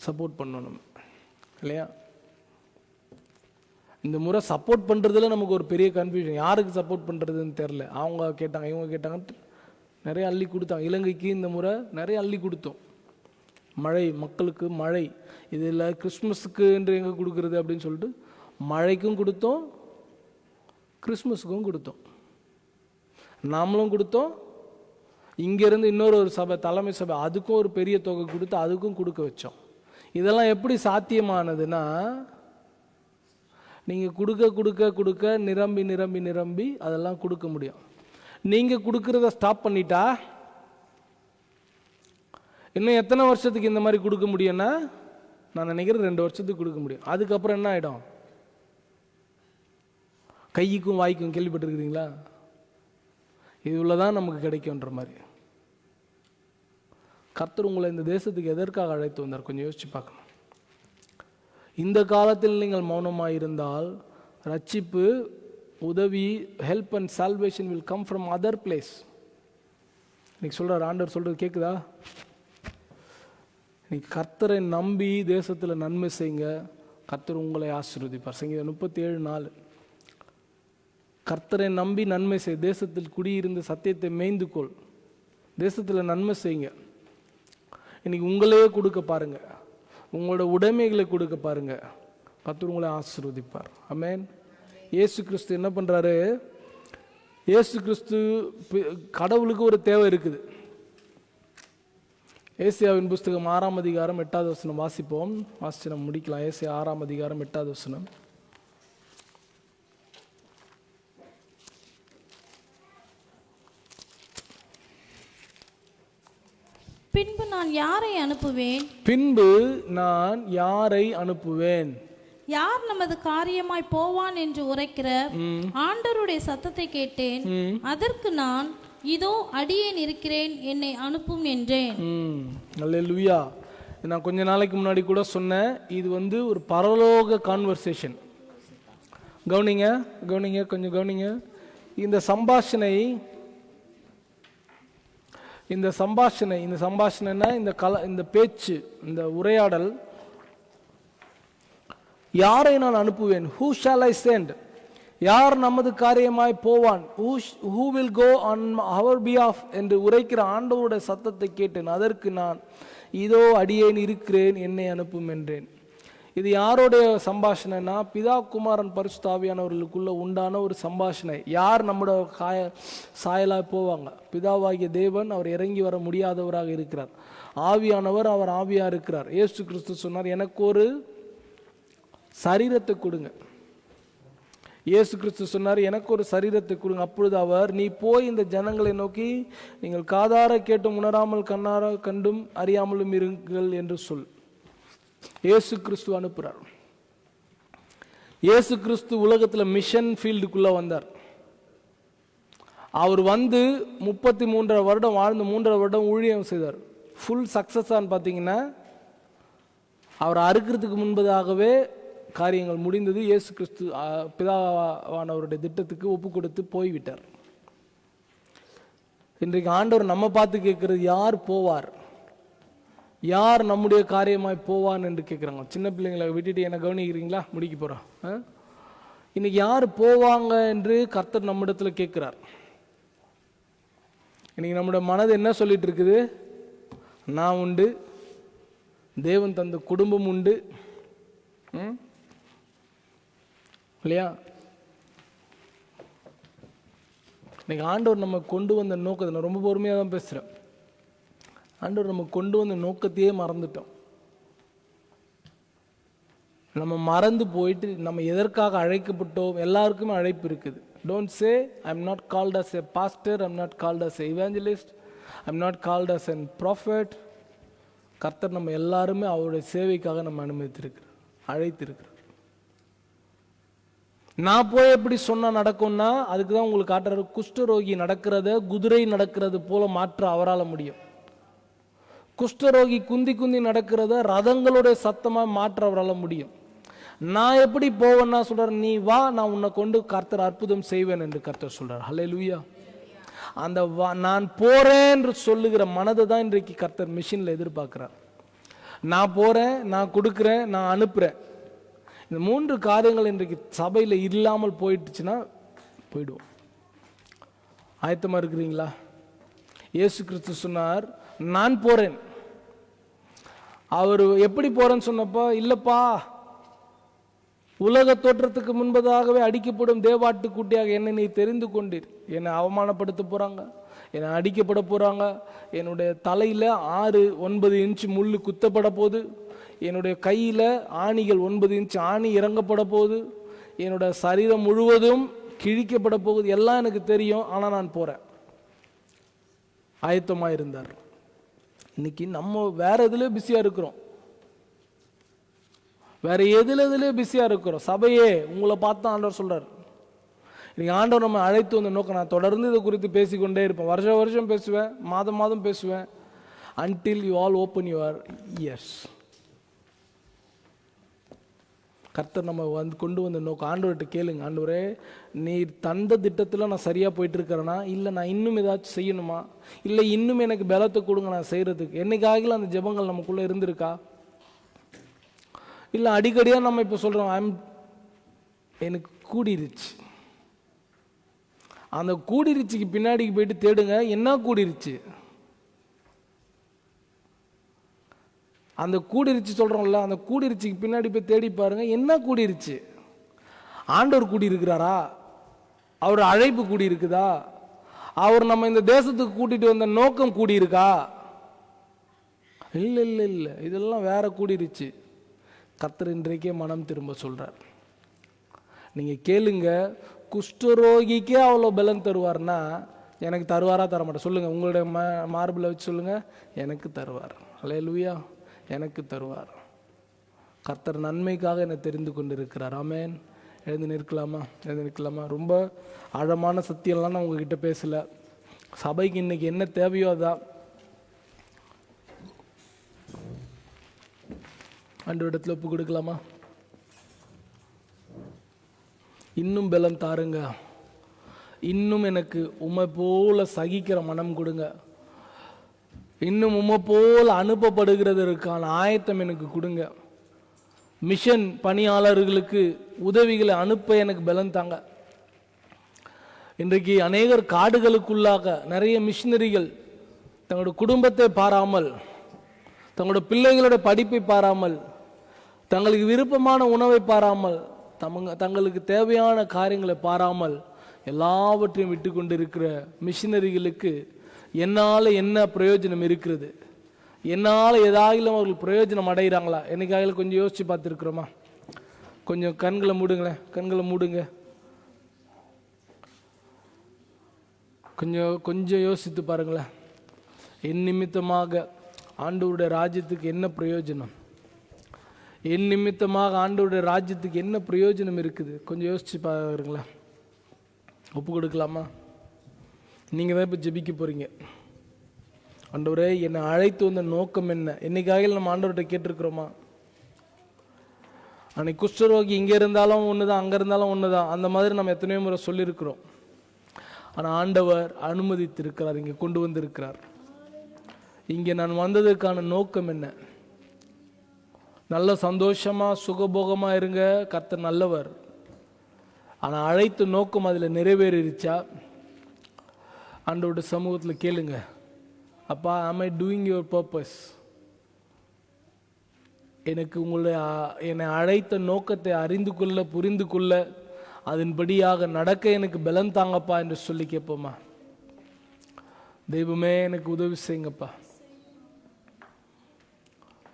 சப்போர்ட் பண்ணோம் நம்ம, இல்லையா? இந்த முறை சப்போர்ட் பண்ணுறதுல நமக்கு ஒரு பெரிய கன்ஃபியூஷன், யாருக்கு சப்போர்ட் பண்ணுறதுன்னு தெரில. அவங்க கேட்டாங்க, இவங்க கேட்டாங்க, நிறைய அள்ளி கொடுத்தாங்க. இலங்கைக்கு இந்த முறை நிறைய அள்ளி கொடுத்தோம். மழை, மக்களுக்கு மழை, இதில் கிறிஸ்மஸுக்கு என்று எங்கே கொடுக்குறது அப்படின்னு சொல்லிட்டு மழைக்கும் கொடுத்தோம், கிறிஸ்மஸுக்கும் கொடுத்தோம், நாமளும் கொடுத்தோம். இங்கேருந்து இன்னொரு சபை, தலைமை சபை, அதுக்கும் ஒரு பெரிய தொகை கொடுத்து அதுக்கும் கொடுக்க வச்சோம். இதெல்லாம் எப்படி சாத்தியமானதுன்னா, நீங்கள் கொடுக்க கொடுக்க கொடுக்க நிரம்பி நிரம்பி நிரம்பி அதெல்லாம் கொடுக்க முடியும். நீங்கள் கொடுக்கறத ஸ்டாப் பண்ணிட்டா இன்னும் எத்தனை வருஷத்துக்கு இந்த மாதிரி கொடுக்க முடியும்னா, நான் நினைக்கிறேன் 2 வருஷத்துக்கு கொடுக்க முடியும். அதுக்கப்புறம் என்ன ஆகிடும், கைக்கும் வாய்க்கும் கேள்விப்பட்டிருக்கிறீங்களா, இவ்வளோதான் நமக்கு கிடைக்கும்ன்ற மாதிரி. கர்த்தர் உங்களை இந்த தேசத்துக்கு எதற்காக அழைத்து வந்தார், கொஞ்சம் யோசிச்சு பார்க்கணும். இந்த காலத்தில் நீங்கள் மௌனமாக இருந்தால் ரட்சிப்பு, உதவி, help and salvation will come from other place. இன்னைக்கு சொல்கிறார் ஆண்டவர், சொல்கிறது கேட்குதா? இன்னைக்கு கர்த்தரை நம்பி தேசத்தில் நன்மை செய்யுங்க, கர்த்தர் உங்களை ஆசீர்வதிப்பார். சங்கீதம் 37:4. கர்த்தரை நம்பி நன்மை செய், தேசத்தில் குடியிருந்து சத்தியத்தை மேய்ந்துக்கொள், தேசத்தில் நன்மை செய்யுங்க. இன்னைக்கு உங்களையே கொடுக்க பாருங்க, உங்களோட உடைமைகளை கொடுக்க பாருங்க, கர்த்தர் உங்களை ஆசீர்வதிப்பார். ஆமென். இயேசு கிறிஸ்து என்ன பண்றாரு? இயேசு கிறிஸ்து கடவுளுக்கு ஒரு தேவை இருக்குது. ஏசாயாவின் புஸ்தகம் 6ஆம் அதிகாரம் 8வது வசனம் வாசிப்போம். வாசிச்சு நம்ம முடிக்கலாம். ஏசாயா 6ஆம் அதிகாரம் 8வது வசனம். பின்பு நான் யாரை அனுப்புவேன்? பின்பு நான் யாரை அனுப்புவேன்? யார் நமது காரியமாய் போவான் என்று உரைக்கிற ஆண்டவருடைய சத்தத்தை கேட்டேன். அதற்கு நான், இதோ அடியேன் இருக்கிறேன், என்னை அனுப்பும் என்றேன். அல்லேலூயா. நான் கொஞ்ச நாளைக்கு முன்னாடி கூட சொன்னேன், இது ஒரு பரலோக கான்வர்சேஷன். கவனிங்க கவனிங்க கொஞ்சம் கவனிங்க. இந்த சம்பாஷணைனா இந்த பேச்சு, இந்த உரையாடல், யாரை நான் அனுப்புவேன்? Who shall I send? யார் நமது காரியமாய் போவான்? Who will go on our behalf என்று உரைக்கிற ஆண்டவருடைய சத்தத்தை கேட்டேன். அதற்கு நான், இதோ அடியேன் இருக்கிறேன், என்னை அனுப்பும் என்றேன். இது யாருடைய சம்பாஷணைனா, பிதா குமாரன் பரிசுத்த ஆவியானவர்களுக்குள்ள உண்டான ஒரு சம்பாஷணை. யார் நம்முடைய சாயலாய் போவாங்க? பிதாவாகிய தேவன் அவர் இறங்கி வர முடியாதவராக இருக்கிறார். ஆவியானவர் அவர் ஆவியா இருக்கிறார். இயேசு கிறிஸ்து சொன்னார், எனக்கு ஒரு சரீரத்தை கொடுங்க. இயேசு கிறிஸ்து சொன்னார், எனக்கு ஒரு சரீரத்தை கொடுங்க. அப்பொழுது அவர், நீ போய் இந்த ஜனங்களை நோக்கி, நீங்கள் காதார கேட்டும் உணராமல் கண்ணார கண்டும் அறியாமலும் இருங்கள் என்று சொல். இயேசு கிறிஸ்து அனுப்புறார். இயேசு கிறிஸ்து உலகத்தில் மிஷன் ஃபீல்டுக்குள்ள வந்தார். அவர் 33 வருடம் வாழ்ந்து 3 வருடம் ஊழியம் செய்தார். ஃபுல் சக்சஸான்னு பார்த்தீங்கன்னா, அவர் அறுக்கிறதுக்கு முன்பதாகவே காரியங்கள் முடிந்தது. இயேசு கிறிஸ்து பிதாவானவருடைய திட்டத்துக்கு ஒப்பு கொடுத்து போய்விட்டார். இன்றைக்கு ஆண்டவர் நம்ம பார்த்து கேட்கிறது, யார் போவார்? யார் நம்முடைய காரியமாய் போவான் என்று கேட்குறாங்க. சின்ன பிள்ளைங்களை விட்டுட்டு என்ன கவனிக்கிறீங்களா? முடிக்க போகிறோம். இன்னைக்கு யார் போவாங்க என்று கர்த்தர் நம்மிடத்துல கேட்கிறார். இன்னைக்கு நம்முடைய மனது என்ன சொல்லிட்டு இருக்குது? நான் உண்டு, தேவன் தந்த குடும்பம் உண்டு, இல்லையா? இன்னைக்கு ஆண்டவர் நம்ம கொண்டு வந்த நோக்கத்தை, நான் ரொம்ப பொறுமையாக தான் பேசுகிறேன், ஆண்டவர் நம்ம கொண்டு வந்த நோக்கத்தையே மறந்துட்டோம். நம்ம மறந்து போயிட்டு நம்ம எதற்காக அழைக்கப்பட்டோம்? எல்லாருக்குமே அழைப்பு இருக்குது. Don't say I am not called as a pastor, I am not called as a evangelist, I am not called as an prophet. கர்த்தர் நம்ம எல்லாருமே அவருடைய சேவைக்காக நம்ம அனுமதித்திருக்கிறார், அழைத்திருக்கிறார். நான் போய் எப்படி சொன்னா நடக்கும்னா, அதுக்கு தான் உங்களுக்கு காட்டுறாரு. குஷ்டரோகி நடக்கிறத குதிரை நடக்கிறது போல மாற்ற அவரால் முடியும். குஷ்டரோகி குந்தி குந்தி நடக்கிறத ரதங்களுடைய சத்தமாக மாற்ற அவரால் முடியும். நான் எப்படி போவேன்னா சொல்றார், நீ வா, நான் உன்னை கொண்டு கர்த்தர் அற்புதம் செய்வேன் என்று கர்த்தர் சொல்றார். ஹல்லேலூயா. அந்த நான் போறேன் என்று சொல்லுகிற மனதை தான் இன்றைக்கு கர்த்தர் மிஷினில் எதிர்பார்க்கிறார். நான் போறேன், நான் கொடுக்குறேன், நான் அனுப்புறேன். இந்த 3 காரியங்கள் இன்றைக்கு சபையில் இல்லாமல் போயிடுச்சுன்னா போயிடுவோம். ஆயத்தமா இருக்கிறீங்களா? இயேசு கிறிஸ்து சொன்னார், நான் போறேன். அவர் எப்படி போறேன்னு சொன்னப்போ, இல்லப்பா, உலக தோற்றத்துக்கு முன்பதாகவே அடிக்கப்படும் தேவாட்டு குட்டியாக என்னை நீ தெரிந்து கொண்டீர். என்னை அவமானப்படுத்த போறாங்க, என்னை அடிக்கப்பட போறாங்க, என்னுடைய தலையில 6-9 இன்ச்சு முள்ளு குத்தப்பட போகுது, என்னுடைய கையில ஆணிகள் 9 இன்ச்சு ஆணி இறங்கப்பட போகுது, என்னோட சரீரம் முழுவதும் கிழிக்கப்பட போகுது, எல்லாம் எனக்கு தெரியும், ஆனா நான் போறேன். ஆயத்தமா இருந்தார். இன்னைக்கு நம்ம வேற எதுல பிஸியா இருக்கிறோம், வேற எதுல பிஸியா இருக்கிறோம். சபையே, உங்களை பார்த்து ஆண்டவர் சொல்றார். இன்னைக்கு ஆண்டவர் நம்ம அழைத்து வந்த நோக்கம், நான் தொடர்ந்து இதை குறித்து பேசிக்கொண்டே இருப்பேன், வருஷம் பேசுவேன், மாதம் பேசுவேன், until you all open your ears. கர்த்தர் நம்ம கொண்டு வந்த நோக்கம். ஆண்டவர்கிட்ட கேளுங்க, ஆண்டவரே, நீர் தந்த திட்டத்தில் நான் சரியாக போயிட்டு இருக்கிறேன்னா, இல்லை நான் இன்னும் ஏதாச்சும் செய்யணுமா, இல்லை இன்னும் எனக்கு பலத்தை கொடுங்க நான் செய்கிறதுக்கு. என்னைக்காகல அந்த ஜெபங்கள் நமக்குள்ளே இருந்திருக்கா? இல்லை அடிக்கடியாக நம்ம இப்போ சொல்கிறோம், எனக்கு கூடிருச்சு. அந்த கூடிருச்சுக்கு பின்னாடி போயிட்டு தேடுங்க, என்ன கூடிருச்சு? அந்த கூடிருச்சு சொல்கிறோம்ல, அந்த கூடிருச்சிக்கு பின்னாடி போய் தேடி பாருங்க, என்ன கூடிருச்சு? ஆண்டவர் கூடி இருக்கிறாரா? அவர் அழைப்பு கூடி இருக்குதா? அவர் நம்ம இந்த தேசத்துக்கு கூட்டிட்டு வந்த நோக்கம் கூடி இருக்கா? இல்லை இல்லை இல்லை, இதெல்லாம் வேற கூடிருச்சு. கர்த்தர் இன்றைக்கே மனம் திரும்ப சொல்றார். நீங்க கேளுங்க, குஷ்டரோகிக்கே அவ்வளோ பலன் தருவார்னா எனக்கு தருவாரா தர மாட்டேன் சொல்லுங்க. உங்களுடைய மார்பில் வச்சு சொல்லுங்க, எனக்கு தருவார். அல்லேலூயா, எனக்கு தருவார். கர்த்தர் நன்மைக்காக என்னை தெரிந்து கொண்டு இருக்கிறார். ஆமென். எழுந்து நிற்கலாமா? ரொம்ப ஆழமான சத்தியம்லாம் நான் உங்ககிட்ட பேசல. சபைக்கு இன்னைக்கு என்ன தேவையோ அதான். ஆண்டவரிடத்தில் ஒப்பு கொடுக்கலாமா? இன்னும் பலம் தாருங்க, இன்னும் எனக்கு உம்மை போல சகிக்கிற மனம் கொடுங்க, இன்னும் உம்மை போல அனுப்பப்படுகிறதற்கான ஆயத்தம் எனக்கு கொடுங்க. மிஷன் பணியாளர்களுக்கு உதவிகளை அனுப்ப எனக்கு பலன் தாங்க. இன்றைக்கு அநேகர் காடுகளுக்குள்ளாக நிறைய மிஷினரிகள் தங்களோட குடும்பத்தை பாராமல், தங்களோட பிள்ளைகளோட படிப்பை பாராமல், தங்களுக்கு விருப்பமான உணவை பாராமல், தங்களுக்கு தேவையான காரியங்களை பாராமல் எல்லாவற்றையும் விட்டு கொண்டு இருக்கிற மிஷினரிகளுக்கு என்னால் என்ன பிரயோஜனம் இருக்கிறது? என்னால் ஏதாயிலும் அவர்கள் பிரயோஜனம் அடைகிறாங்களா? என்னைக்காக கொஞ்சம் யோசிச்சு பார்த்துருக்குறோமா? கொஞ்சம் கண்களை மூடுங்க. கொஞ்சம் யோசித்து பாருங்களேன். என் நிமித்தமாக ஆண்டவருடைய ராஜ்யத்துக்கு என்ன பிரயோஜனம்? என் நிமித்தமாக ஆண்டவருடைய ராஜ்யத்துக்கு என்ன பிரயோஜனம் இருக்குது? கொஞ்சம் யோசிச்சு பாருங்களேன். ஒப்பு கொடுக்கலாமா? நீங்கள் தான் இப்போ ஜெபிக்க போகிறீங்க. ஆண்டவரே, என்னை அழைத்து வந்த நோக்கம் என்ன? என்னைக்காக நம்ம ஆண்டவர்கிட்ட கேட்டிருக்கிறோமா? அன்னைக்கு குஷ்டரோகி இங்கே இருந்தாலும் ஒன்று தான், அங்கே இருந்தாலும் ஒன்று தான், அந்த மாதிரி நம்ம எத்தனையோ முறை சொல்லியிருக்கிறோம். ஆனால் ஆண்டவர் அனுமதித்திருக்கிறார், இங்கே கொண்டு வந்திருக்கிறார். இங்கே நான் வந்ததுக்கான நோக்கம் என்ன? நல்ல சந்தோஷமா சுகபோகமா இருங்க, கர்த்தர் நல்லவர். ஆனால் அழைத்த நோக்கம் அதில் நிறைவேறிச்சா? ஆண்டவருடைய சமூகத்தில் கேளுங்க, அப்பா, am I doing your purpose? எனக்கு என்னை அழைத்த நோக்கத்தை அறிந்து கொள்ள, புரிந்து கொள்ள, அதன்படியாக நடக்க எனக்கு பலன் தாங்கப்பா என்று சொல்லி கேட்போமா? தெய்வமே, எனக்கு உதவி செய்யுங்கப்பா.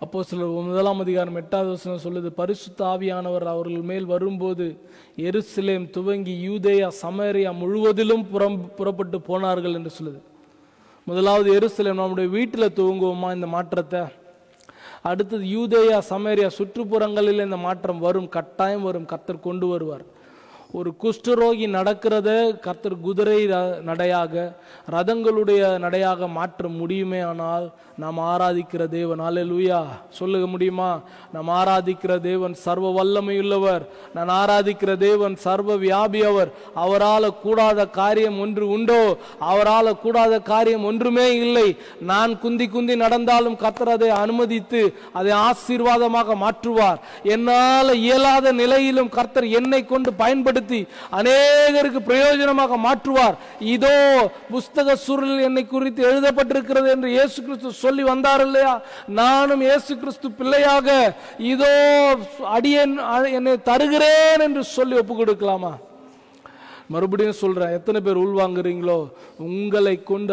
அப்போஸ்தலர் 1:8 சொல்லுது, பரிசுத்த ஆவியானவர் அவர்கள் மேல் வரும்போது எருசலேம் துவங்கி யூதேயா சமரியா முழுவதிலும் புறப்பட்டு போனார்கள் என்று சொல்லுது. முதலாவது எருசலேம், நம்முடைய வீட்டில் துவங்குவோமா இந்த மாற்றத்தை? அடுத்தது யூதேயா சமரியா சுற்றுப்புறங்களில் இந்த மாற்றம் வரும், கட்டாயம் வரும், கர்த்தர் கொண்டு வருவார். ஒரு குஷ்டரோகி நடக்கிறத கர்த்தர் குதிரை நடையாக, ரதங்களுடைய நடையாக மாற்ற முடியுமே. ஆனால் நாம் ஆராதிக்கிற தேவன், அல்லேலூயா, சொல்லுக முடியுமா? நாம் ஆராதிக்கிற தேவன் சர்வ வல்லமையுள்ளவர். நான் ஆராதிக்கிற தேவன் சர்வ வியாபியவர். அவரால் கூடாத காரியம் ஒன்று உண்டோ? அவரால் கூடாத காரியம் ஒன்றுமே இல்லை. நான் குந்தி நடந்தாலும் கர்த்தர் அதை அனுமதித்து அதை ஆசீர்வாதமாக மாற்றுவார். என்னால் இயலாத நிலையிலும் கர்த்தர் என்னை கொண்டு பயன்படுத்தி அநேகருக்கு பிரயோஜனமாக மாற்றுவார். இதோ புஸ்தக சுருளில் என்னை குறித்து எழுதப்பட்டிருக்கிறது என்று இயேசு கிறிஸ்து சொல்லி வந்தார் இல்லையா? நானும் இயேசு கிறிஸ்து பிள்ளையாக இதோ அடியேன் என்னை தருகிறேன் என்று சொல்லி ஒப்பு கொடுக்கலாமா? மறுபடியும் சொல்றேன், எத்தனை பேர் உள்வாங்குறீங்களோ? உங்களை கொண்டு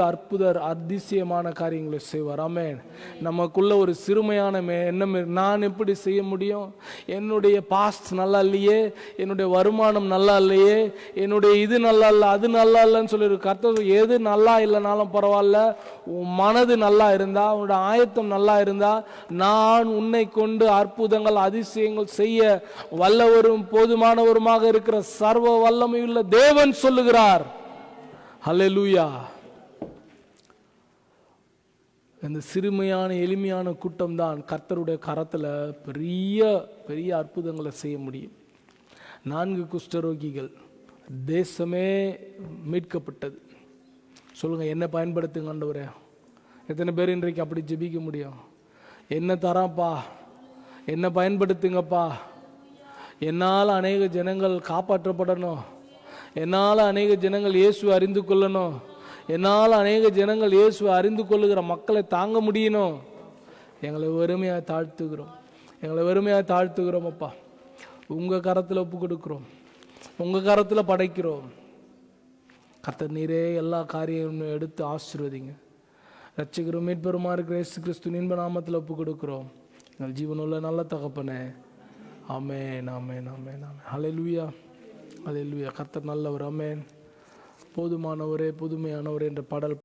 அதிசயமான காரியங்களை செய்வார். ஆமென். நமக்குள்ள ஒரு சிறுமையான எண்ணம், நான் எப்படி செய்ய முடியும்? என்னுடைய பாஸ்ட் நல்லா இல்லையே, என்னுடைய வருமானம் நல்லா இல்லையே, என்னுடைய இது நல்லா இல்லை, அது நல்லா இல்லைன்னு சொல்லி கர்த்தர், எது நல்லா இல்லைனாலும் பரவாயில்ல, உன் மனது நல்லா இருந்தா, உன்னோட ஆயத்தம் நல்லா இருந்தா, நான் உன்னை கொண்டு அற்புதங்கள் அதிசயங்கள் செய்ய வல்லவரும் போதுமானவருமாக இருக்கிற சர்வ வல்லமையுள்ள தேவன் சொல்லுகிறார். ஹல்லேலூயா. இந்த சிறுமையான எளிமையான கூட்டம் தான் கர்த்தருடைய கரத்துல பெரிய பெரிய அற்புதங்களை செய்ய முடியும். 4 குஷ்டரோகிகள், தேசமே மீட்கப்பட்டது. சொல்லுங்க, என்ன பயன்படுத்துங்க ஆண்டவரே. எத்தனை பேர் இன்றைக்கு அப்படி ஜெபிக்க முடியும்? என்ன தராப்பா, என்ன பயன்படுத்துங்கப்பா. என்னால் அநேக ஜனங்கள் காப்பாற்றப்படணும், என்னால் அநேக ஜனங்கள் இயேசுவை அறிந்து கொள்ளணும், என்னால் அநேக ஜனங்கள் இயேசுவை அறிந்து கொள்ளுகிற மக்களை தாங்க முடியணும். எங்களை வெறுமையாக தாழ்த்துகிறோம், எங்களை வெறுமையாக தாழ்த்துகிறோம் அப்பா. உங்கள் கரத்தில் ஒப்பு கொடுக்குறோம், உங்கள் கரத்தில் படைக்கிறோம். கர்த்தர் நீரே எல்லா காரியமும் எடுத்து ஆசீர்வதிங்க. ரட்சகரும் மீட்பெருமா இருக்கிற இயேசு கிறிஸ்து இன்ப நாமத்தில் ஒப்பு கொடுக்குறோம் எங்கள் ஜீவனுள்ள நல்ல தகப்பனே. ஆமென், ஆமென், ஆமென், ஆமென். ஹல்லேலூயா, ஹல்லேலூயா. கர்த்தர் நல்லவர். ஆமென். போதுமானவரே, புதுமையானவரே என்ற பாடல்